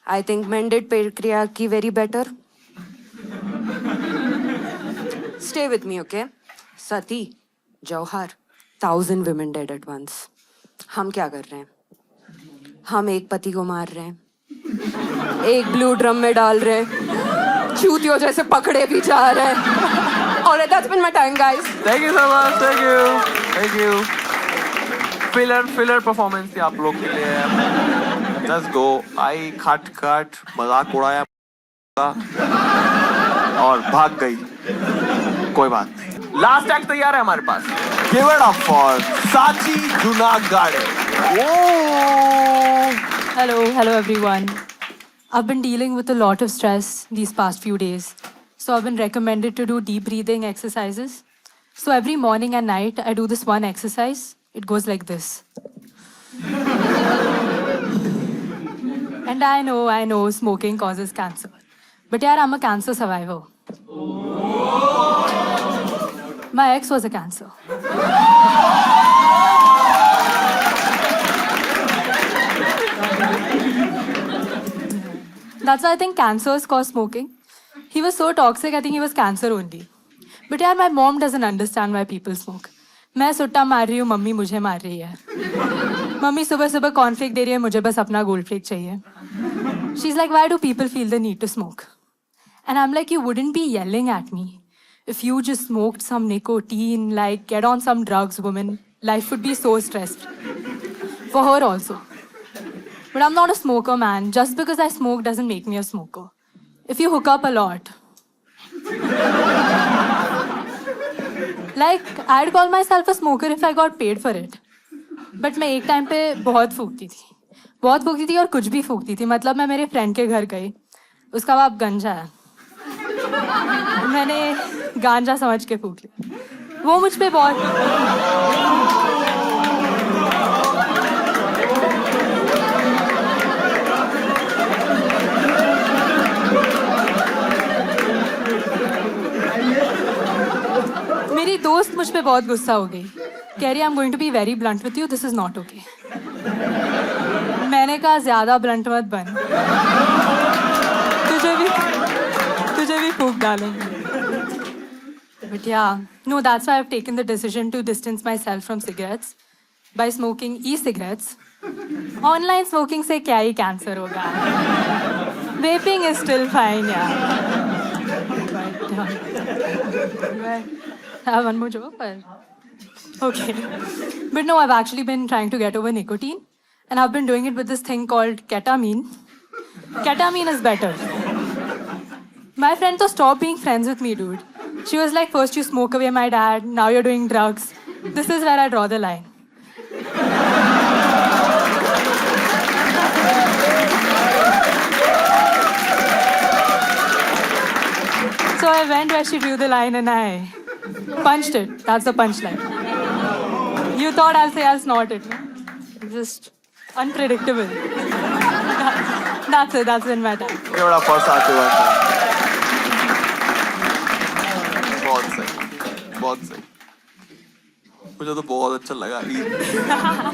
I think men did patriarchy very better. Stay with me, okay? Sati, jauhar, 1000 women dead at once. हम क्या कर रहे हैं? हम एक पति को मार रहे हैं, एक ब्लू ड्रम में डाल रहे हैं, चूतियों जैसे पकड़े भी जा रहे हैं। और that's been my time, guys. Thank you so much, thank you. Filler performance थी आप लोग के लिए। Let's go. आई खट मजाक उड़ाया और भाग गई, कोई बात नहीं। लास्ट एक्ट तैयार है हमारे पास। Give it up for साची Junagadh. Hello everyone. I've been dealing with a lot of stress these past few days. So I've been recommended to do deep breathing exercises. So every morning and night I do this one exercise. It goes like this. And I know smoking causes cancer. But yeah, I'm a cancer survivor. My ex was a cancer. That's why I think cancers cause smoking. He was so toxic, I think he was cancer only. But yeah, my mom doesn't understand why people smoke. मैं सुट्टा मार रही हूँ, मम्मी मुझे मार रही है। मम्मी सुबह सुबह कॉर्नफ्लेक दे रही है, मुझे बस अपना गोल्ड फ्लेक चाहिए। She's like, why do people feel the need to smoke? And I'm like, you wouldn't be yelling at me if you just smoked some nicotine, like get on some drugs, woman. Life would be so stressed. For her also. But I'm not a smoker, man. Just because I smoke doesn't make me a smoker. If you hook up a lot. Like, I'd call myself a smoker if I got paid for it. But मैं एक टाइम पे बहुत फूकती थी और कुछ भी फूकती थी। मतलब मैं मेरे फ्रेंड के घर गई, उसका बाप गंजा है, मैंने गांजा समझ के फूक लिया। वो मुझ पे बहुत मेरी दोस्त मुझ पे बहुत गुस्सा हो गई, कह रही I am going to be very blunt with you, this is not okay. मैंने कहा ज्यादा ब्लंट मत बन, तुझे भी फूक डालेंगे। But yeah, no, that's why I've taken the decision to distance myself from cigarettes by smoking e-cigarettes. Online smoking से क्या ही कैंसर होगा? Vaping is still fine, yeah. I have one more joke, but okay. But no, I've actually been trying to get over nicotine, and I've been doing it with this thing called ketamine. Ketamine is better. My friend to stop being friends with me, dude. She was like, first you smoke away my dad, now you're doing drugs. This is where I draw the line. So I went where she drew the line and I punched it. That's the punchline. You thought I'll say I'll snort it. No? Just unpredictable. That's in my time. Give it up for Sachi one time. बहुत सही। मुझे तो बहुत अच्छा लगा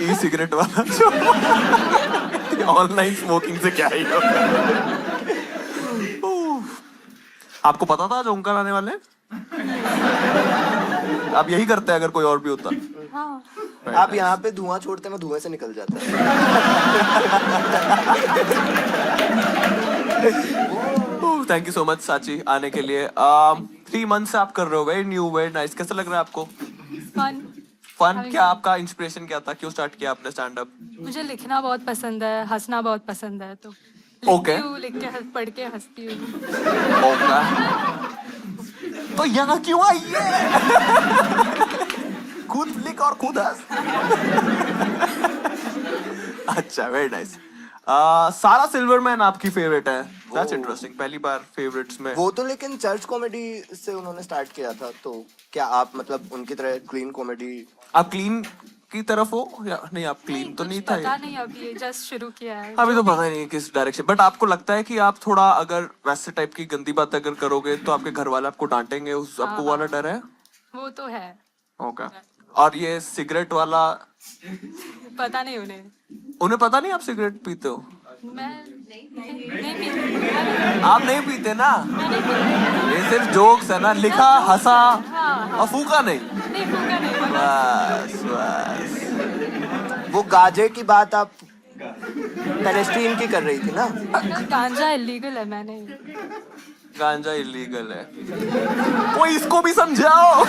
ई सिगरेट वाला जो ऑनलाइन स्मोकिंग से क्या ही होगा। आपको पता था जो ओंकार आने वाले हैं? आप यही करते हैं अगर कोई और भी होता? हाँ आप यहाँ पे धुआं छोड़ते हैं, मैं धुएं से निकल जाता है। थैंक यू सो मच साची आने के लिए। 3 मंथ से आप कर रहे हो, वेरी न्यू, वेरी नाइस। कैसा लग रहा है आपको? Fun fun? क्या आपका इंस्पिरेशन क्या था? क्यों स्टार्ट किया आपने स्टैंड अप? मुझे लिखना बहुत पसंद है, हंसना बहुत पसंद है, तो Okay. लिख के पढ़ के हंसती हूँ। तो यहाँ क्यों आई है? खुद लिख और खुद हंस। अच्छा, वेरी नाइस। सारा सिल्वरमैन आपकी फेवरेट है? That's interesting. पहली बार फेवरेट्स में। वो तो लेकिन चर्च कॉमेडी से उन्होंने स्टार्ट किया था, तो क्या आप मतलब उनकी तरह क्लीन कॉमेडी? आप क्लीन की तरफ हो या नहीं? आप क्लीन तो नहीं था पता ये? नहीं, अभी जस्ट शुरू किया है। अभी तो पता ही नहीं किस डायरेक्शन। बट आपको लगता है कि आप थोड़ा अगर वैसे टाइप की गंदी बात अगर करोगे तो आपके घर वाले आपको डांटेंगे, उस आपको वाला डर है? वो तो है। ओके। और ये सिगरेट वाला पता नहीं उन्हें। उन्हें पता नहीं आप सिगरेट पीते हो? मैं नहीं पीती। आप नहीं पीते ना? ये सिर्फ जोक्स है ना, लिखा हंसा और फूका नहीं। नहीं फूका नहीं। बस बस। वो गाजे की बात आप पैलेस्टीन की कर रही थी ना? गांजा इलीगल है, मैंने गांजा इलीगल है। कोई इसको भी समझाओ।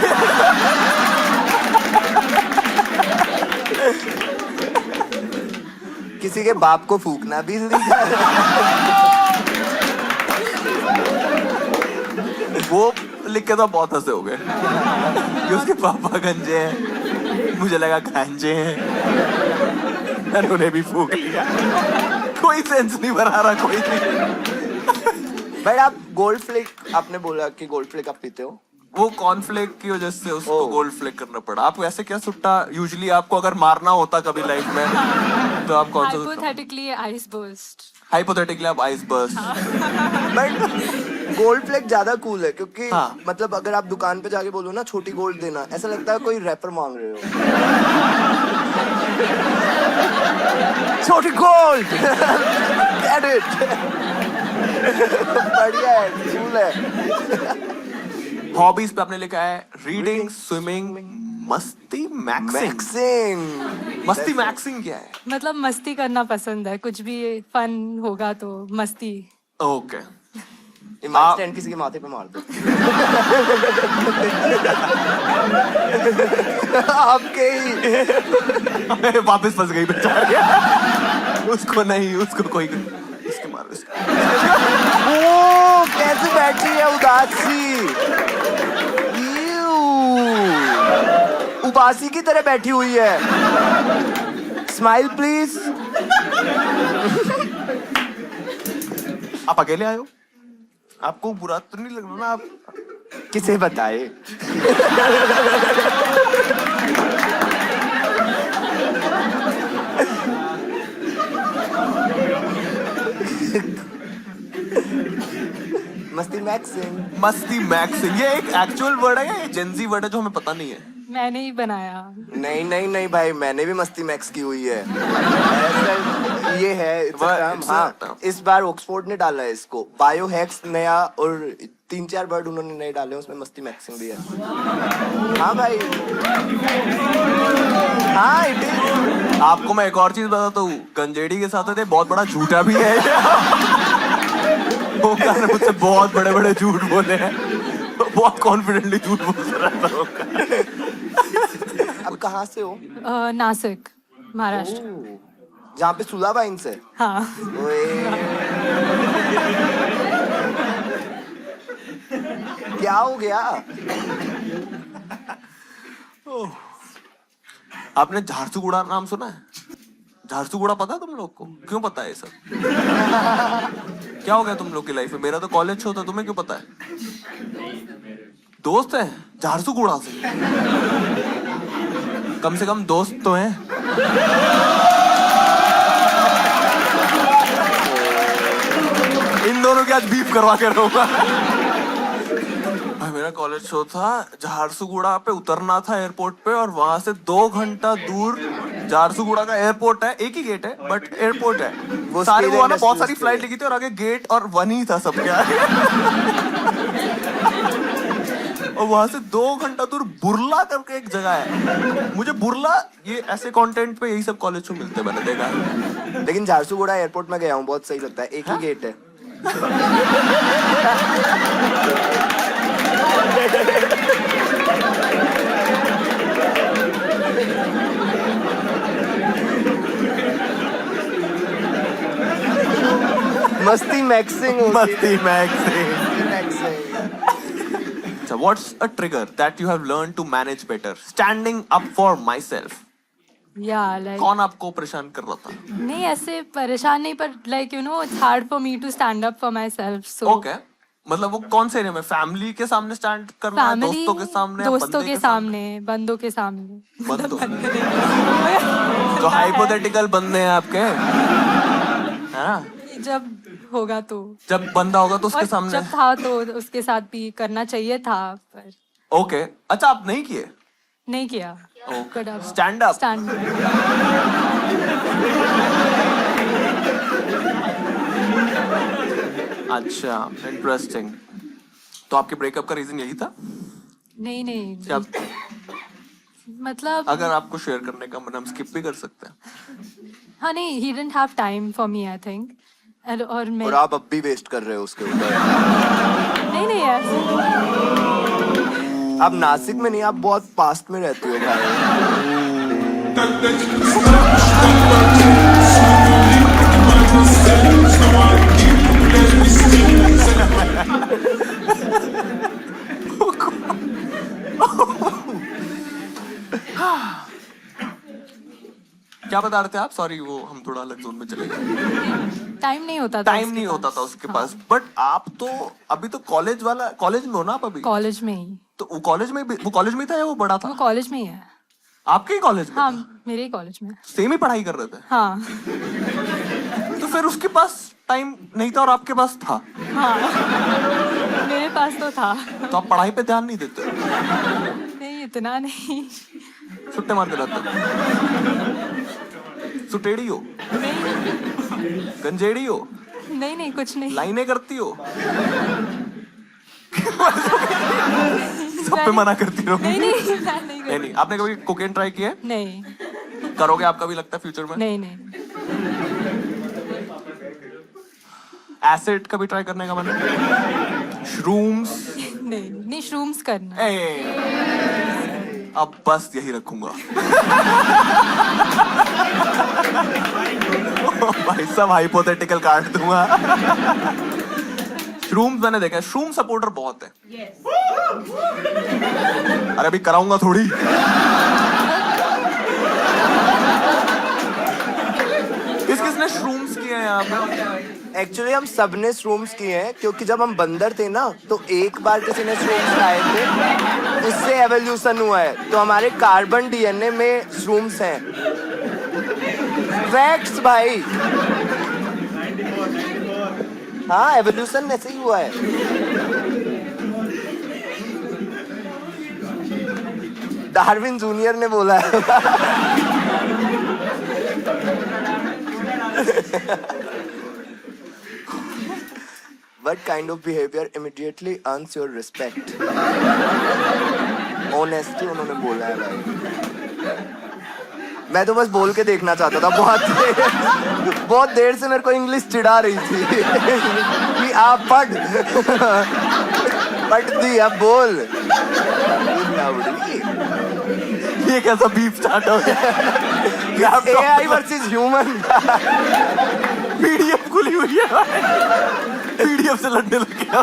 किसी के बाप को फूकना भी illegal है। वो लिख के तो बहुत हंसे हो गए कि उसके पापा गंजे हैं, मुझे लगा गांजे हैं, मैंने उन्हें भी फूक लिया। कोई सेंस नहीं बना रहा कोई नहीं। बट आप गोल्ड फ्लिक, आपने बोला कि गोल्ड फ्लिक आप पीते हो? वो कॉर्नफ्लेक की वजह से उसको गोल्ड फ्लेक करना पड़ा। आप वैसे क्या सुट्टा, यूजुअली आपको अगर मारना होता कभी लाइफ में तो आप कौन सा? Hypothetically ice burst. हाइपोथेटिकली आप ice burst. But gold flake ज्यादा कूल है, क्योंकि हाँ। मतलब अगर आप दुकान पे जाके बोलो ना छोटी गोल्ड देना, ऐसा लगता है कोई रैपर मांग रहे हो। छोटी गोल्ड। Get it। बढ़िया है, कूल है। हॉबीज पे आपने लिखा है रीडिंग, स्विमिंग, मस्ती मैक्सिंग। मैक्सिंग। मस्ती मैक्सिंग क्या है? मतलब मस्ती करना पसंद है, कुछ भी फन होगा तो मस्ती। ओके। स्टैंड किसी के माथे पे मार दो। आपके ही। वापस फंस गई बेचारी। उसको नहीं, उसको कोई इसके मारो इसको। ओ कैसे बैठी है उदासी। उबासी की तरह बैठी हुई है। Smile please. आप अकेले आए हो? आपको बुरा तो नहीं लग रहा ना? आप किसे बताए? मस्ती मैक्सिंग। मस्ती मैक्सिंग ये एक एक्चुअल वर्ड है या ये जेंजी वर्ड है जो हमें पता नहीं है? मैंने ही बनाया। नहीं नहीं नहीं भाई, मैंने भी मस्ती मैक्स की हुई है। ऐसा ये है Instagram, हाँ। इस बार ऑक्सफोर्ड ने डाला है इसको, बायो हैक्स नया, और 3-4 वर्ड उन्होंने नए डाले, उसमें मस्ती मैक्सिंग भी है। हाँ भाई, हाँ इट इज। आपको मैं एक और चीज बताता हूँ, गंजेड़ी के साथ थे बहुत बड़ा झूठा भी है। ओंकार ने मुझसे बहुत बड़े बड़े झूठ बोले हैं, बहुत कॉन्फिडेंटली झूठ बोल रहा था ओंकार। अब कहाँ से हो? नासिक, महाराष्ट्र। जहाँ पे सुला वाइन्स है? हाँ। ओए। क्या हो गया? आपने झारसुगुड़ा नाम सुना है? झारसुगुड़ा पता है तुम लोग को? क्यों पता है ये सब? क्या हो गया तुम लोग की लाइफ में? मेरा तो कॉलेज होता, तुम्हें क्यों पता है? दोस्त है झारसुगुड़ा से? कम से कम दोस्त तो हैं। इन दोनों की आज बीफ करवा के रहूंगा। मेरा कॉलेज शो था, झारसुगुड़ा पे उतरना था एयरपोर्ट पे, और वहां से 2 घंटा दूर झारसुगुड़ा का एयरपोर्ट है, एक ही गेट है बट एयरपोर्ट है। वो सारे स्किल वो ना बहुत इंडस्ट्री सारी के फ्लाइट लिए। लिखी थी और आगे गेट और 1 ही था सबके आगे। और वहां से 2 घंटा दूर बुरला करके एक जगह है, मुझे बुरला, ये ऐसे कंटेंट पे यही सब कॉलेज में मिलते हैं, मैंने देखा है। लेकिन झारसुगुड़ा एयरपोर्ट में गया हूँ, बहुत सही लगता है, एक ही गेट है। मस्ती मैक्सिंग मस्ती maxing. Maxing. So what's a trigger that you have learned to manage better? Standing up for myself. Yeah, like कौन आपको परेशान कर रहा था? नहीं ऐसे परेशान नहीं, पर like you know it's hard for me to stand up for myself. So Okay. मतलब वो कौन से एरिया में? फैमिली के सामने स्टैंड करना है, फैमिली, दोस्तों के सामने, दोस्तों बंदे के सामने, बंदों के सामने। बंदों जो हाइपोथेटिकल बंदे हैं आपके, है ना? जब होगा तो, जब बंदा होगा तो उसके और सामने। जब था तो उसके साथ भी करना चाहिए था, पर ओके, अच्छा आप नहीं किए? नहीं किया। But अब स्टैंड अप। stand अच्छा, इंटरेस्टिंग। तो आपके ब्रेकअप का रीजन यही था? नहीं नहीं, क्या मतलब अगर आपको शेयर करने का मन, हम स्किप भी कर सकते हैं। हाँ नहीं, he didn't have time for me I think, और मैं और आप अब भी वेस्ट कर रहे हो उसके ऊपर। नहीं नहीं ऐसे आप नासिक में नहीं, आप बहुत पास्ट में रहती हो भाई। क्या बता रहे थे आप? सॉरी, वो हम थोड़ा अलग जोन में चले गए। टाइम नहीं होता था, टाइम नहीं होता था उसके पास। बट आप तो अभी तो कॉलेज में हो ना आप अभी? कॉलेज में ही, तो वो कॉलेज में ही था या वो बड़ा वो था? कॉलेज में ही है। आपके ही कॉलेज में? हाँ मेरे ही कॉलेज में। सेम ही पढ़ाई कर रहे थे? हाँ तो फिर उसके पास टाइम नहीं था और आपके पास था? हाँ मेरे पास तो था। तो आप पढ़ाई पे ध्यान नहीं देते? नहीं इतना नहीं। छुट्टे मारते रहते? सुटेड़ी हो? नहीं गंजेड़ी हो? नहीं नहीं कुछ नहीं। लाइनें करती हो? सब पे मना करती रहो। नहीं नहीं मैं नहीं नहीं नहीं, आपने कभी कोकेन ट्राई किया है? नहीं करोगे आपका भी लगता है फ्यूचर में? नहीं नहीं एसिड कभी ट्राई करने का मन है? श्रूम्स? नहीं नहीं श्रूम्स करना। अब बस यही रखूंगा। भाई साहब हाइपोथेटिकल काट दूंगा। श्रूम्स मैंने देखा है, श्रूम सपोर्टर बहुत है। अरे अभी कराऊंगा थोड़ी। किस किसने श्रूम्स किए हैं यहाँ पे? एक्चुअली हम सबने श्रूम्स किए हैं, क्योंकि जब हम बंदर थे ना, तो एक बार किसी ने श्रूम्स खाए थे, उससे एवोल्यूशन हुआ है। तो हमारे कार्बन डीएनए में श्रूम्स हैं। फैक्ट्स भाई। हाँ, एवोल्यूशन ऐसे ही हुआ है। डार्विन जूनियर ने बोला है। What kind of behavior immediately earns your respect? Honesty उन्होंने बोला है भाई। मैं तो बस बोल के देखना चाहता था, बहुत देर से मेरे को इंग्लिश चिढ़ा रही थी कि आप पढ़ दी, अब बोल। ये कैसा बीफ स्टार्ट हो गया? AI versus human. पीडीएफ खुली हुई है, पीडीएफ से लड़ने लग गया।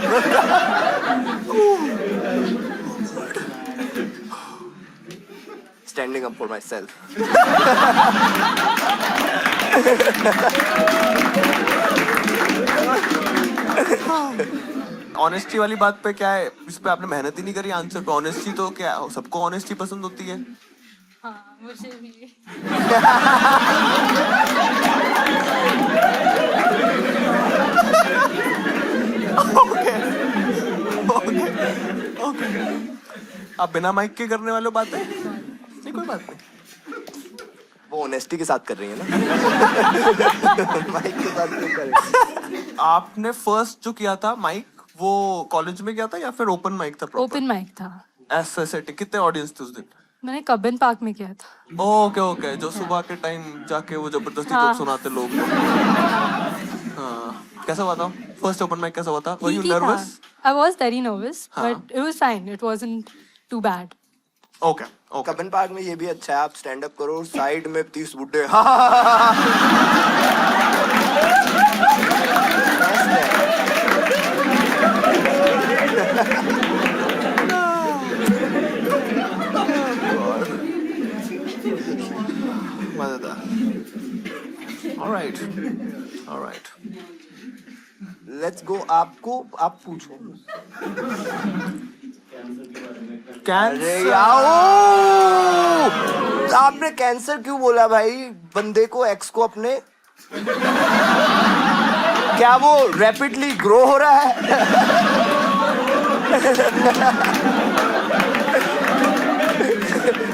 Standing up for myself. Honesty वाली बात पे क्या है, इस पे आपने मेहनत ही नहीं करी आंसर पे। ऑनेस्टी तो क्या, सबको ऑनेस्टी पसंद होती है। हाँ मुझे भी। ओके आप बिना माइक के करने वाले हो बातें नहीं कोई बात नहीं वो ऑनेस्टी के साथ कर रही है ना माइक के साथ नहीं कर रही। आपने फर्स्ट जो किया था माइक वो कॉलेज में किया था या फिर ओपन माइक था ओपन माइक था। ऐसा सेटिंग कितने ऑडियंस थे उस दिन मैंने कब्बन पार्क में किया था। ओके ओके जो सुबह के टाइम जाके वो जबरदस्ती हाँ। जोक सुनाते लोग हाँ कैसा हुआ था फर्स्ट ओपन माइक कैसा हुआ था were you nervous I was very nervous हाँ। But it was fine it wasn't too bad. Okay okay Cubbon Park में ये भी अच्छा है आप स्टैंड अप करो साइड में 30 बुड्ढे मजेदार ऑलराइट लेट्स गो आपको आप पूछो अरे कैंसर याओ आपने कैंसर क्यों बोला भाई बंदे को एक्स को अपने क्या वो रैपिडली ग्रो हो रहा है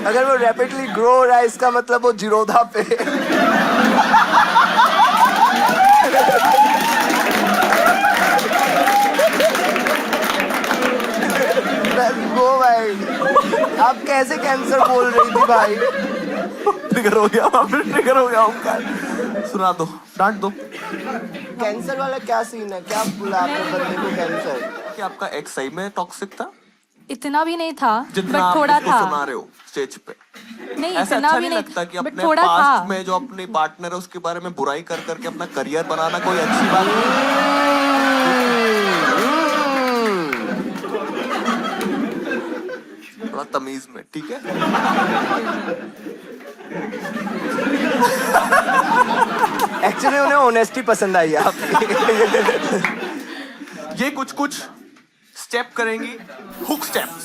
अगर वो रैपिडली ग्रो हो रहा है इसका मतलब वो जिरोधा पे वो भाई आप कैसे कैंसर बोल रही थी भाई ट्रिगर हो गया वहां पे ट्रिगर हो गया उनका सुना दो डांट दो कैंसर वाला क्या सीन है क्या बोला आपने बंदे को कैंसर कि आपका एक्स सही में टॉक्सिक था इतना भी नहीं था जितना बट आप थोड़ा इसको था। सुना रहे हो स्टेज पे नहीं ऐसा इतना अच्छा भी नहीं नहीं लगता कि बट अपने थोड़ा पास्ट था। में जो अपने पार्टनर है उसके बारे में बुराई कर करके अपना करियर बनाना कोई अच्छी बात नहीं थोड़ा तमीज में ठीक है एक्चुअली उन्हें ऑनेस्टी पसंद आई आपकी ये कुछ कुछ स्टेप करेंगी हुक स्टेप्स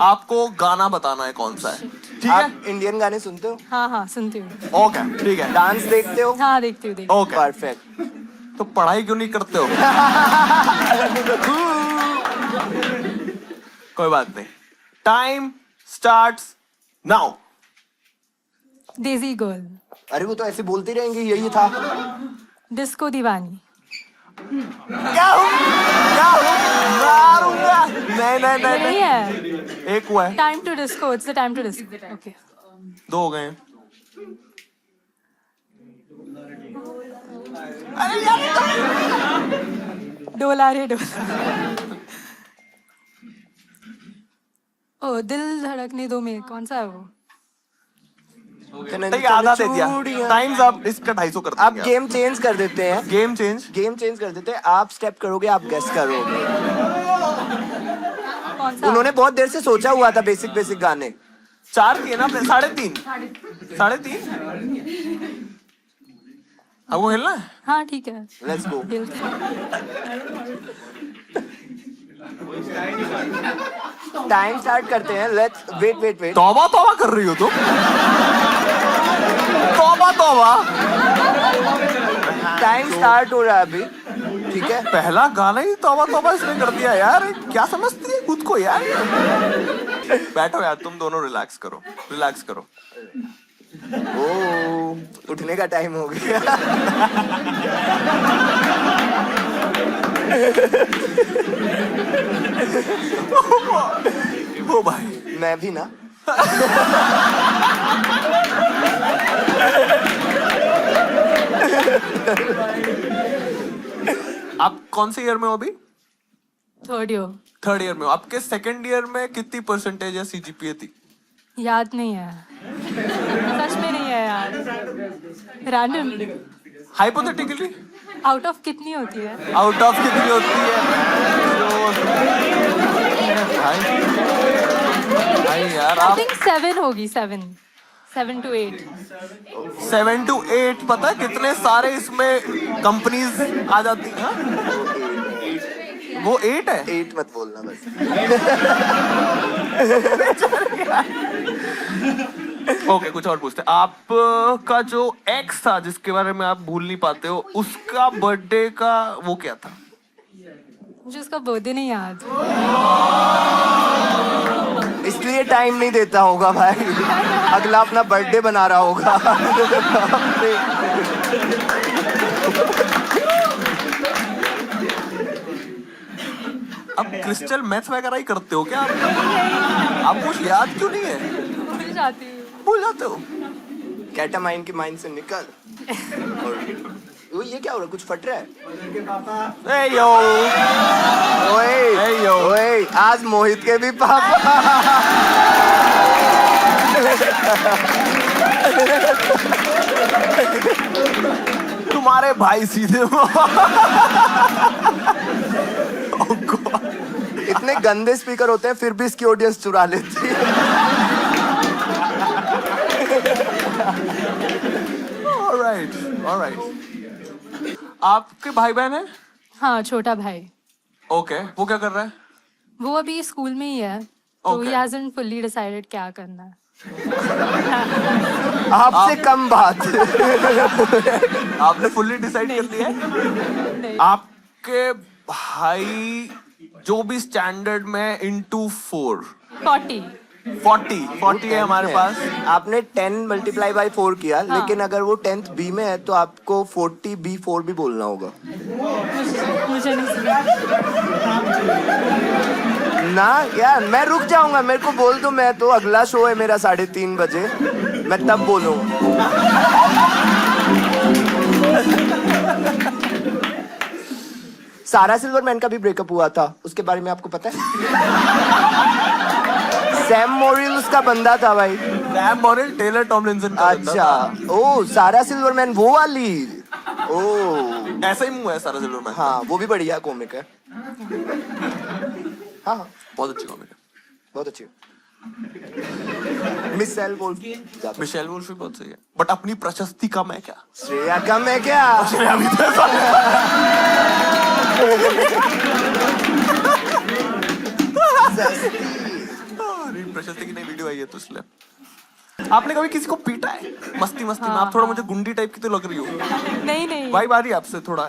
आपको गाना बताना है कौन सा है ठीक है आप इंडियन गाने सुनते हो हाँ हाँ सुनती हूँ। ओके ठीक है डांस देखते हो हाँ देखती हूँ देखती ओके परफेक्ट तो पढ़ाई क्यों नहीं करते हो कोई बात नहीं टाइम स्टार्ट्स नाउ हूँ। देसी गर्ल अरे वो तो ऐसे बोलती रहेंगी यही था डिस्को दीवानी। क्या हूँ मारूंगा नहीं नहीं ये नहीं नहीं है एक हुआ है time to disco it's the time to disco okay. दो हो गए हैं डोला रे डोला। ओ दिल धड़कने दो में कौन सा है वो? ठीक है आधा दे दिया टाइम्स अप इसका 250 कर आप देंगे गेम चेंज कर देते हैं गेम चेंज गेम चेंज कर देते हैं आप स्टेप करोगे आप गेस करोगे कौन सा? उन्होंने बहुत देर से सोचा हुआ था बेसिक बेसिक गाने 4 किए ना आपने 3.5 3.5 अब वो हिलना है हाँ ठीक है लेट्स गो खेलते हैं। टाइम स्टार्ट करते हैं लेट्स वेट वेट वेट तौबा तौबा कर रही हो तुम तौबा तौबा टाइम स्टार्ट हो रहा है अभी ठीक है पहला गाना ही तौबा तौबा इसने कर दिया यार क्या समझती है खुद को यार बैठो यार तुम दोनों रिलैक्स करो ओ उठने का टाइम हो गया ओ भाई मैं भी ना आप कौन से ईयर में हो अभी थर्ड ईयर। थर्ड ईयर में हो आपके सेकंड ईयर में कितनी परसेंटेज या सीजीपीए थी याद नहीं है सच में नहीं है यार रैंडम हाइपोथेटिकली आउट ऑफ कितनी होती है? आउट ऑफ कितनी होती है भाई यार आई आप थिंक 7 होगी 7 to 8। 7 to 8 पता है कितने सारे इसमें कंपनीज आ जाती हैं वो 8 है 8 मत बोलना बस ओके कुछ और पूछते हैं आप का जो एक्स था जिसके बारे में आप भूल नहीं पाते हो उसका बर्थडे का वो क्या था मुझे उसका बर्थडे नहीं याद। इसलिए टाइम नहीं देता होगा भाई, अगला अपना बर्थडे बना रहा होगा। अब क्रिस्टल मैथ्स वगैरह ही करते हो क्या आप कुछ याद क्यों नहीं है? भूल जाती हूँ। भूल जाते हो? कैटामाइन की माइंड से निकल। और वो ये क्या हो रहा है, कुछ फट रहा है? ए यो ओए Hey, yo. ओए, आज मोहित के भी पापा। तुम्हारे भाई सीधे इतने गंदे स्पीकर होते हैं फिर भी इसकी ऑडियंस चुरा लेती है। ऑलराइट। आपके भाई बहन है? हाँ, छोटा भाई। ओके, वो क्या कर रहा है? वो अभी स्कूल में ही है, तो Okay. he hasn't fully decided क्या करना है। आपसे कम बात। आपने फुल्ली डिसाइड कर लिया है? नहीं। आपके भाई जो भी स्टैंडर्ड में इंटू 4 40 है हमारे पास। आपने 10 मल्टीप्लाई बाई 4 किया, लेकिन अगर वो 10th बी में है तो आपको 40 B4 भी बोलना होगा मुझे नहीं सुना। ना। यार मैं रुक जाऊंगा, मेरे को बोल दो, मैं तो अगला शो है मेरा 3:30 बजे, मैं तब बोलूंगा। सारा सिल्वरमैन का भी ब्रेकअप हुआ था, उसके बारे में आपको पता है? सैम मोरिल उसका बंदा था भाई। सैम मॉरिल टेलर टॉमलिंसन का बंदा अच्छा, था। ओ सारा सिल्वरमैन वो वाली। ओ ऐसा ही मुंह है सारा सिल्वरमैन। हाँ, वो भी बढ़िया कॉमिक है। हाँ, बहुत अच्छी कॉमिक है। बहुत अच्छी। Michel wolf. मिशेल वुल्फ भी बहुत सही है, बट अपनी प्रशस्ति कम है क्या? श्रेया कम है क्या? प्रशस्ति की नई वीडियो आई है तो इसलिए। आपने कभी किसी को पीटा है मस्ती में? आप थोड़ा मुझे गुंडी टाइप की तो लग रही हो। नहीं। भाई बारी आपसे थोड़ा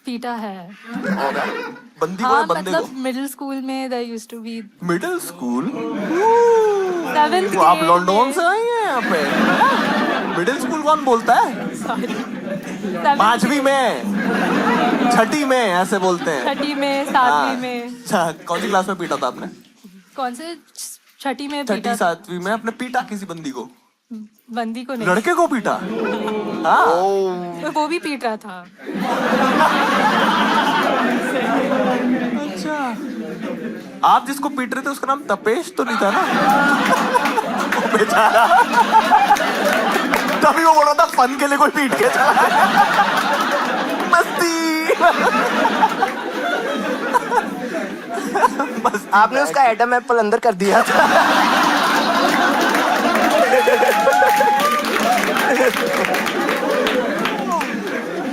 पीटा है। बंदी को हाँ, या बंदे को? मतलब मिडिल स्कूल में there used to be middle school? 7th वो आप grade लॉन्डन में- से आई हैं यहाँ पे? मिडिल स्कूल कौन बोलता है? 5वीं में, 6ठी में ऐसे बोलते हैं। 6ठी में, 7वीं में। अच्छा, कौन सी क्लास में पीटा था आपने? कौन से 6ठी में 6ठी पीटा था? 7वीं में आपने पीटा किसी बंदी को? बंदी को नहीं, लड़के को पीटा? हाँ। वो भी पीट रहा था। अच्छा, आप जिसको पीट रहे थे उसका नाम तपेश तो नहीं था ना? वो बेचारा, तभी वो बोल रहा था फन के लिए कोई पीट के चला। मस्ती। आपने उसका एडम एप्पल अंदर कर दिया था।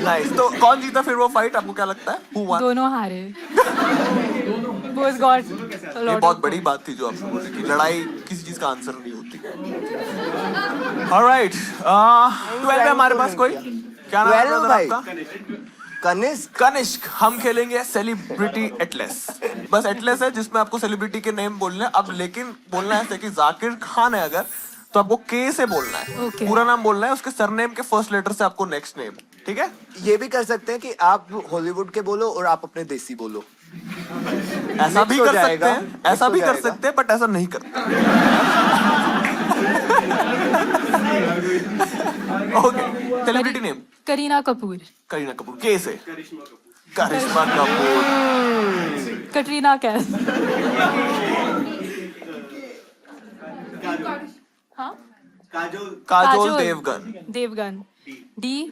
नाइस। तो कौन जीता फिर वो फाइट, आपको क्या लगता है? Who won? दोनों हारे। Both got a ये lot बहुत of- बड़ी बात थी जो आपने बोली कि लड़ाई किसी चीज का आंसर नहीं होती। ऑलराइट, 12 है हमारे पास कोई? क्या नाम है 12 brother भाई। आपका? कनिष्क। कनिष्क। हम खेलेंगे सेलिब्रिटी एटलेस। बस एटलेस है जिसमें आपको सेलिब्रिटी के नेम बोलने हैं। अब लेकिन बोलना है जैसे कि जाकिर खान है अगर, तो आपको के से बोलना है। Okay. पूरा नाम बोलना है, उसके सरनेम के फर्स्ट लेटर से आपको नेक्स्ट नेम। ठीक है? ये भी कर सकते हैं कि आप हॉलीवुड के बोलो और आप अपने देसी बोलो। ऐसा भी हो कर सकते जाएगा, हैं, ऐसा mix भी हो कर जाएगा। सकते हैं, बट ऐसा नहीं करते। Okay, celebrity name. Kareena Kapoor, Kareena Kapoor. के से करिश्मा कपूर। कटरीना कैफ। हाँ, काजोल देवगन। देवगन। डी,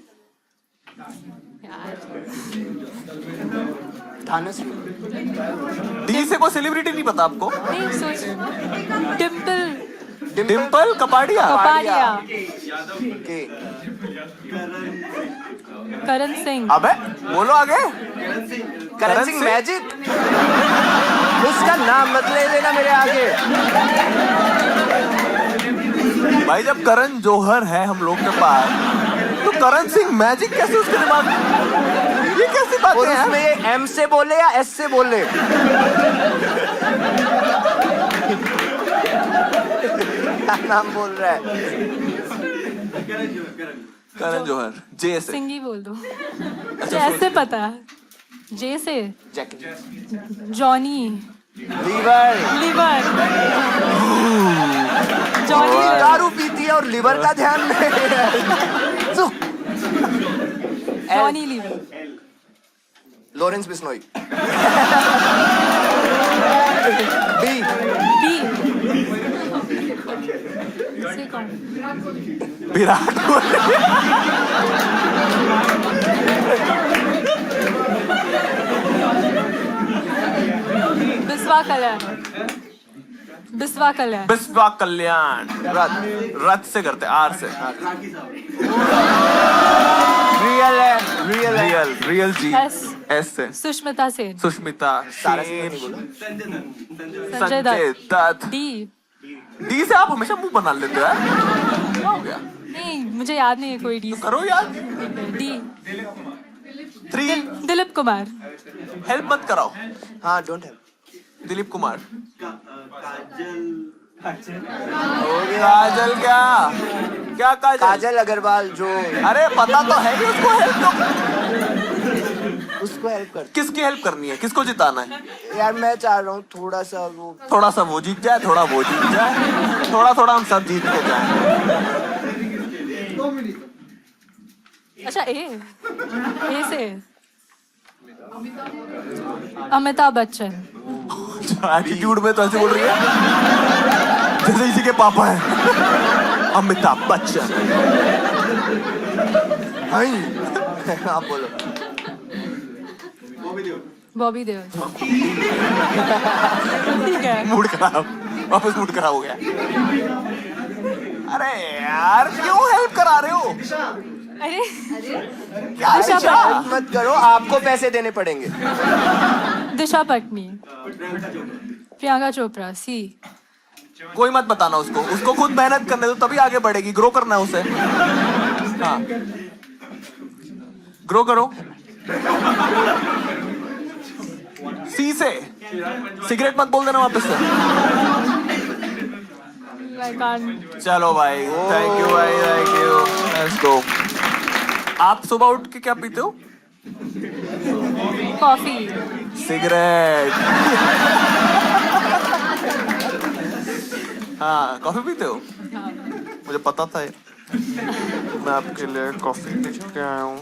धानश्री। डी से कोई सेलिब्रिटी नहीं पता आपको? नहीं सोच, डिम्पल डिम्पल कपाड़िया। कपाड़िया। के। करण सिंह। अबे बोलो आगे। करण सिंह मैजिक। उसका नाम मत ले लेना मेरे आगे। भाई जब करण जौहर है हम लोग के पास, तो करण सिंह मैजिक कैसे उसके दिमाग में? ये कैसी बात और है उसमें ये एम से बोले या एस से बोले? क्या नाम बोल रहा है? करण जौहर जे से सिंगी बोल दो मुझे ऐसे पता है जे से जॉनी लीवर। लिवर जॉनी दारू पीती है और लीवर का ध्यान नहीं है। जॉनी लिवर लॉरेंस बिश्नोई। बी। बी से कौन विराट कोहली बिस्वा कल्याण बिस्वा कल्याण बिस्वा कल्याण रथ से करते आर से रियल है, रियल है। Real real G S S से सुष्मिता सेन सुष्मिता सारा सेन, नहीं बोला। संजय संजय दत्त डी डी से आप हमेशा मुंह बना लेते हो यार। क्या हो गया? नहीं मुझे याद नहीं है कोई डी करो यार। डी 3 दिलीप कुमार हेल्प मत कराओ। हाँ, डोंट हैव। दिलीप कुमार हो गया। काजल क्या क्या काजल काजल अग्रवाल जो अरे पता तो है कि उसको हेल्प उसको हेल्प कर। किसकी हेल्प करनी है किसको जिताना है यार मैं चाह रहा हूँ थोड़ा सा वो जीत जाए थोड़ा वो जीत जाए थोड़ा थोड़ा हम सब जीत के जाए अच्छा ए से अमिताभ बच्चन एटीट्यूड में तो ऐसे बोल रही है जैसे इसी के पापा हैं अमिताभ बच्चन। आप बोलो। बॉबी देओल ठीक है मूड खराब वापस मूड खराब हो गया। अरे यार क्यों हेल्प करा रहे हो अरे क्या दिशा दिशा? हेल्प मत करो, आपको पैसे देने पड़ेंगे। दिशा पटनी प्रियंका चोपड़ा सी कोई मत बताना उसको खुद मेहनत करने दो तभी आगे बढ़ेगी ग्रो करना है उसे। हाँ ग्रो करो। सी से सिगरेट मत बोल देना वापस से। आई कांट चलो भाई थैंक यू भाई थैंक यू लेट्स गो। आप सुबह उठ के क्या पीते हो? Coffee cigarette. हाँ कॉफी पीते हो? मुझे पता था ये। मैं आपके लिए कॉफी लेके आया हूँ।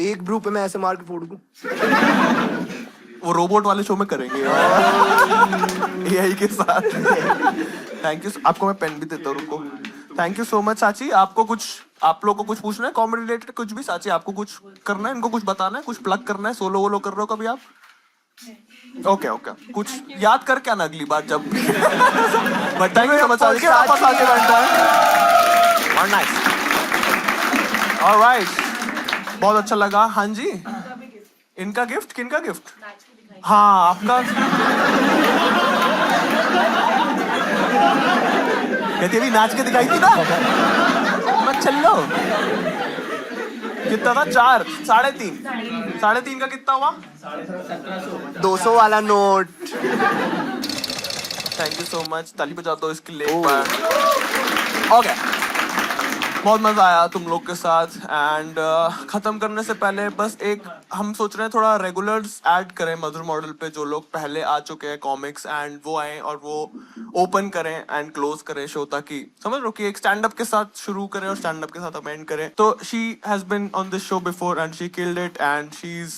एक ब्रू पे मैं ऐसे मार के फोड़ दूं। वो रोबोट वाले शो में करेंगे एआई के साथ। Thank you. आपको मैं पेन भी देता हूँ रुको। थैंक यू सो मच चाची। आपको कुछ आप लोग को कुछ पूछना है कॉमेडी रिलेटेड कुछ भी? चाची आपको कुछ करना है इनको कुछ बताना है कुछ प्लग करना है? सोलो वोलो कर रहे हो कभी आप? ओके ओके कुछ याद कर क्या ना अगली बार जब but thank you so much चाची के वापस आके बैठता है। और नाइस ऑलराइट बहुत अच्छा लगा। हाँ जी इनका गिफ्ट किनका गिफ्ट? हाँ आपका कहती अभी नाच के दिखाई थी ना मत चलो। कितना था? 4 3.5 का कितना हुआ? 200 वाला note. Thank you so much. ताली बजा दो इसके लिए एक बार। ओके बहुत मजा आया तुम लोग के साथ एंड खत्म करने से पहले बस एक हम सोच रहे हैं थोड़ा रेगुलर्स ऐड करें मधुर मॉडल पे जो लोग पहले आ चुके हैं कॉमिक्स एंड वो आए और वो ओपन करें एंड क्लोज करें शो ताकि समझ लो कि एक स्टैंड अप के साथ शुरू करें और स्टैंड अप के साथ हम एंड करें। तो she has been on this show before and she killed it and she is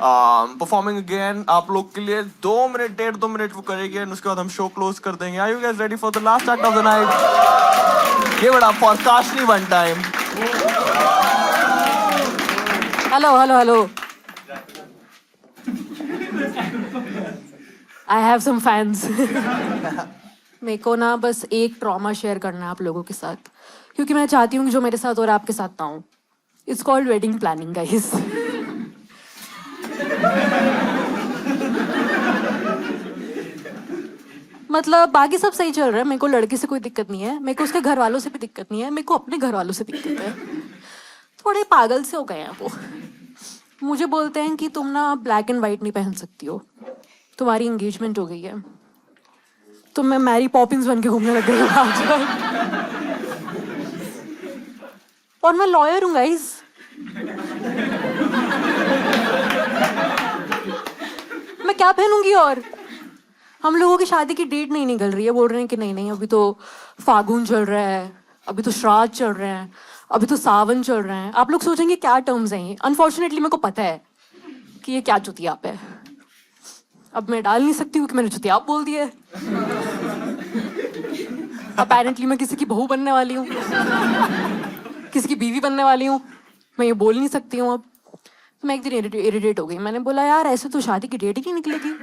performing again आप लोग के लिए 2 मिनट 1.5-2 मिनट वो करेगी एंड उसके बाद हम शो क्लोज कर देंगे। Are you guys ready for the last act of the night? Give it up for Kashni one time. Hello I have some fans. मेरे को ना बस एक ट्रॉमा शेयर करना है आप लोगों के साथ क्योंकि मैं चाहती हूँ कि जो मेरे साथ और आपके साथ ना हो। It's called wedding planning guys. मतलब बाकी सब सही चल रहा है, मेरे को लड़के से कोई दिक्कत नहीं है, मेरे को उसके घर वालों से भी दिक्कत नहीं है, मेरे को अपने घर वालों से दिक्कत है। थोड़े पागल से हो गए हैं वो। मुझे बोलते हैं कि तुम ना ब्लैक एंड वाइट नहीं पहन सकती हो, तुम्हारी एंगेजमेंट हो गई है। तो मैं मैरी पॉपिंस बन के घूमने लग गई हूँ आजकल। और मैं लॉयर हूँ गाइस। मैं क्या पहनूंगी? और हम लोगों की शादी की डेट नहीं निकल रही है, बोल रहे हैं कि नहीं नहीं अभी तो फागुन चल रहा है, अभी तो श्राद्ध चल रहे हैं, अभी तो सावन चल रहे हैं। आप लोग सोचेंगे क्या टर्म्स हैं ये। अनफॉर्चुनेटली मेरे को पता है कि ये क्या चुतियाप है। अब मैं डाल नहीं सकती हूँ कि मैंने चुतियाप बोल दिया है। अपेरेंटली मैं किसी की बहू बनने वाली हूँ, किसी की बीवी बनने वाली हूँ, मैं ये बोल नहीं सकती हूँ अब। तो मैं एक दिन इरिटेट हो गई। मैंने बोला यार ऐसे तो शादी की डेट ही नहीं निकलेगी,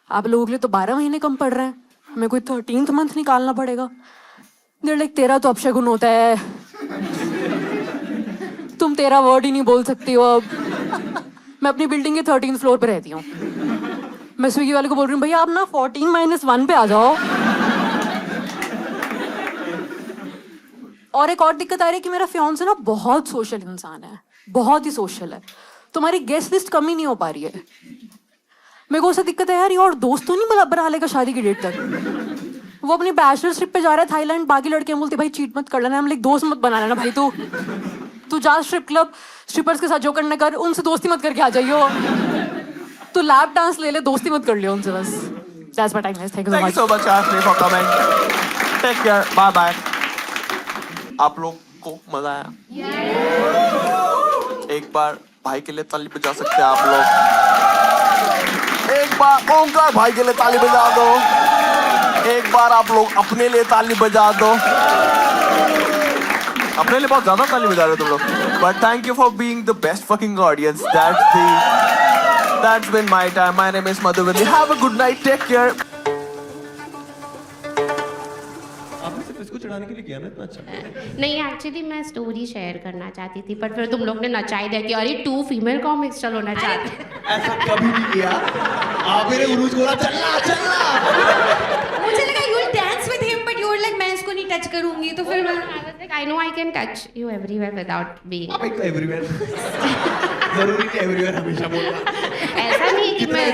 आप लोगों के लिए तो 12 महीने कम पड़ रहे हैं, हमें कोई 13th मंथ निकालना पड़ेगा। देर लाइक तेरा तो अपशगुन होता है, तुम तेरा वर्ड ही नहीं बोल सकती हो अब। मैं अपनी बिल्डिंग के 13th फ्लोर पे रहती हूँ। मैं स्विगी वाले को बोल रही हूँ भैया आप ना 14-1 पे आ जाओ। और एक और दिक्कत आ रही है कि मेरा फियांसे ना बहुत सोशल इंसान है, बहुत ही सोशल है, तो हमारी गेस्ट लिस्ट कम ही नहीं हो पा रही है। मेरे को उससे दिक्कत है यार, ये और दोस्त तो नहीं बना लेगा शादी की डेट तक। वो अपनी बैचलर ट्रिप पे जा रहा है थाईलैंड, बाकी लड़के बोलते भाई चीट मत कर लेना, हम लाइक दोस्त मत बना लेना भाई, तू जा स्ट्रिप क्लब स्ट्रिपर्स के साथ जो करना कर, उनसे दोस्ती मत करके आ जाइयो। तू लैप डांस ले ले, दोस्ती मत कर लियो उनसे बस। That's what I guess. Thank you so Thank much. you so much, Ashley, for coming. Take care. Bye bye. आप लोग को मजा आया? एक बार भाई के लिए ताली बजा सकते हैं आप लोग? एक बार ओंकार भाई के लिए ताली बजा दो। एक बार आप लोग अपने लिए ताली बजा दो। अपने लिए बहुत ज्यादा ताली बजा रहे हो तुम लोग। But thank you for being the best fucking audience. That's been my time. My name is Madhuvali. Have a good night. Take care. नहीं एक्चुअली मैं स्टोरी शेयर करना चाहती थी, पर फिर तुम लोग ने नचाई दिया कि अरे 2 फीमेल कॉमिक्स चलो नचाते। ऐसा कभी नहीं किया। आप मेरे उरूज बोला चलना चलना। मुझे लगा you will dance with him but you were like मैं इसको नहीं टच करूंगी, तो फिर मैं I know I can touch you everywhere without being. आप एक तो एवरीवेयर जरूरी नहीं एवरीवेयर हमेशा बोलना। ऐसा नहीं कि मैं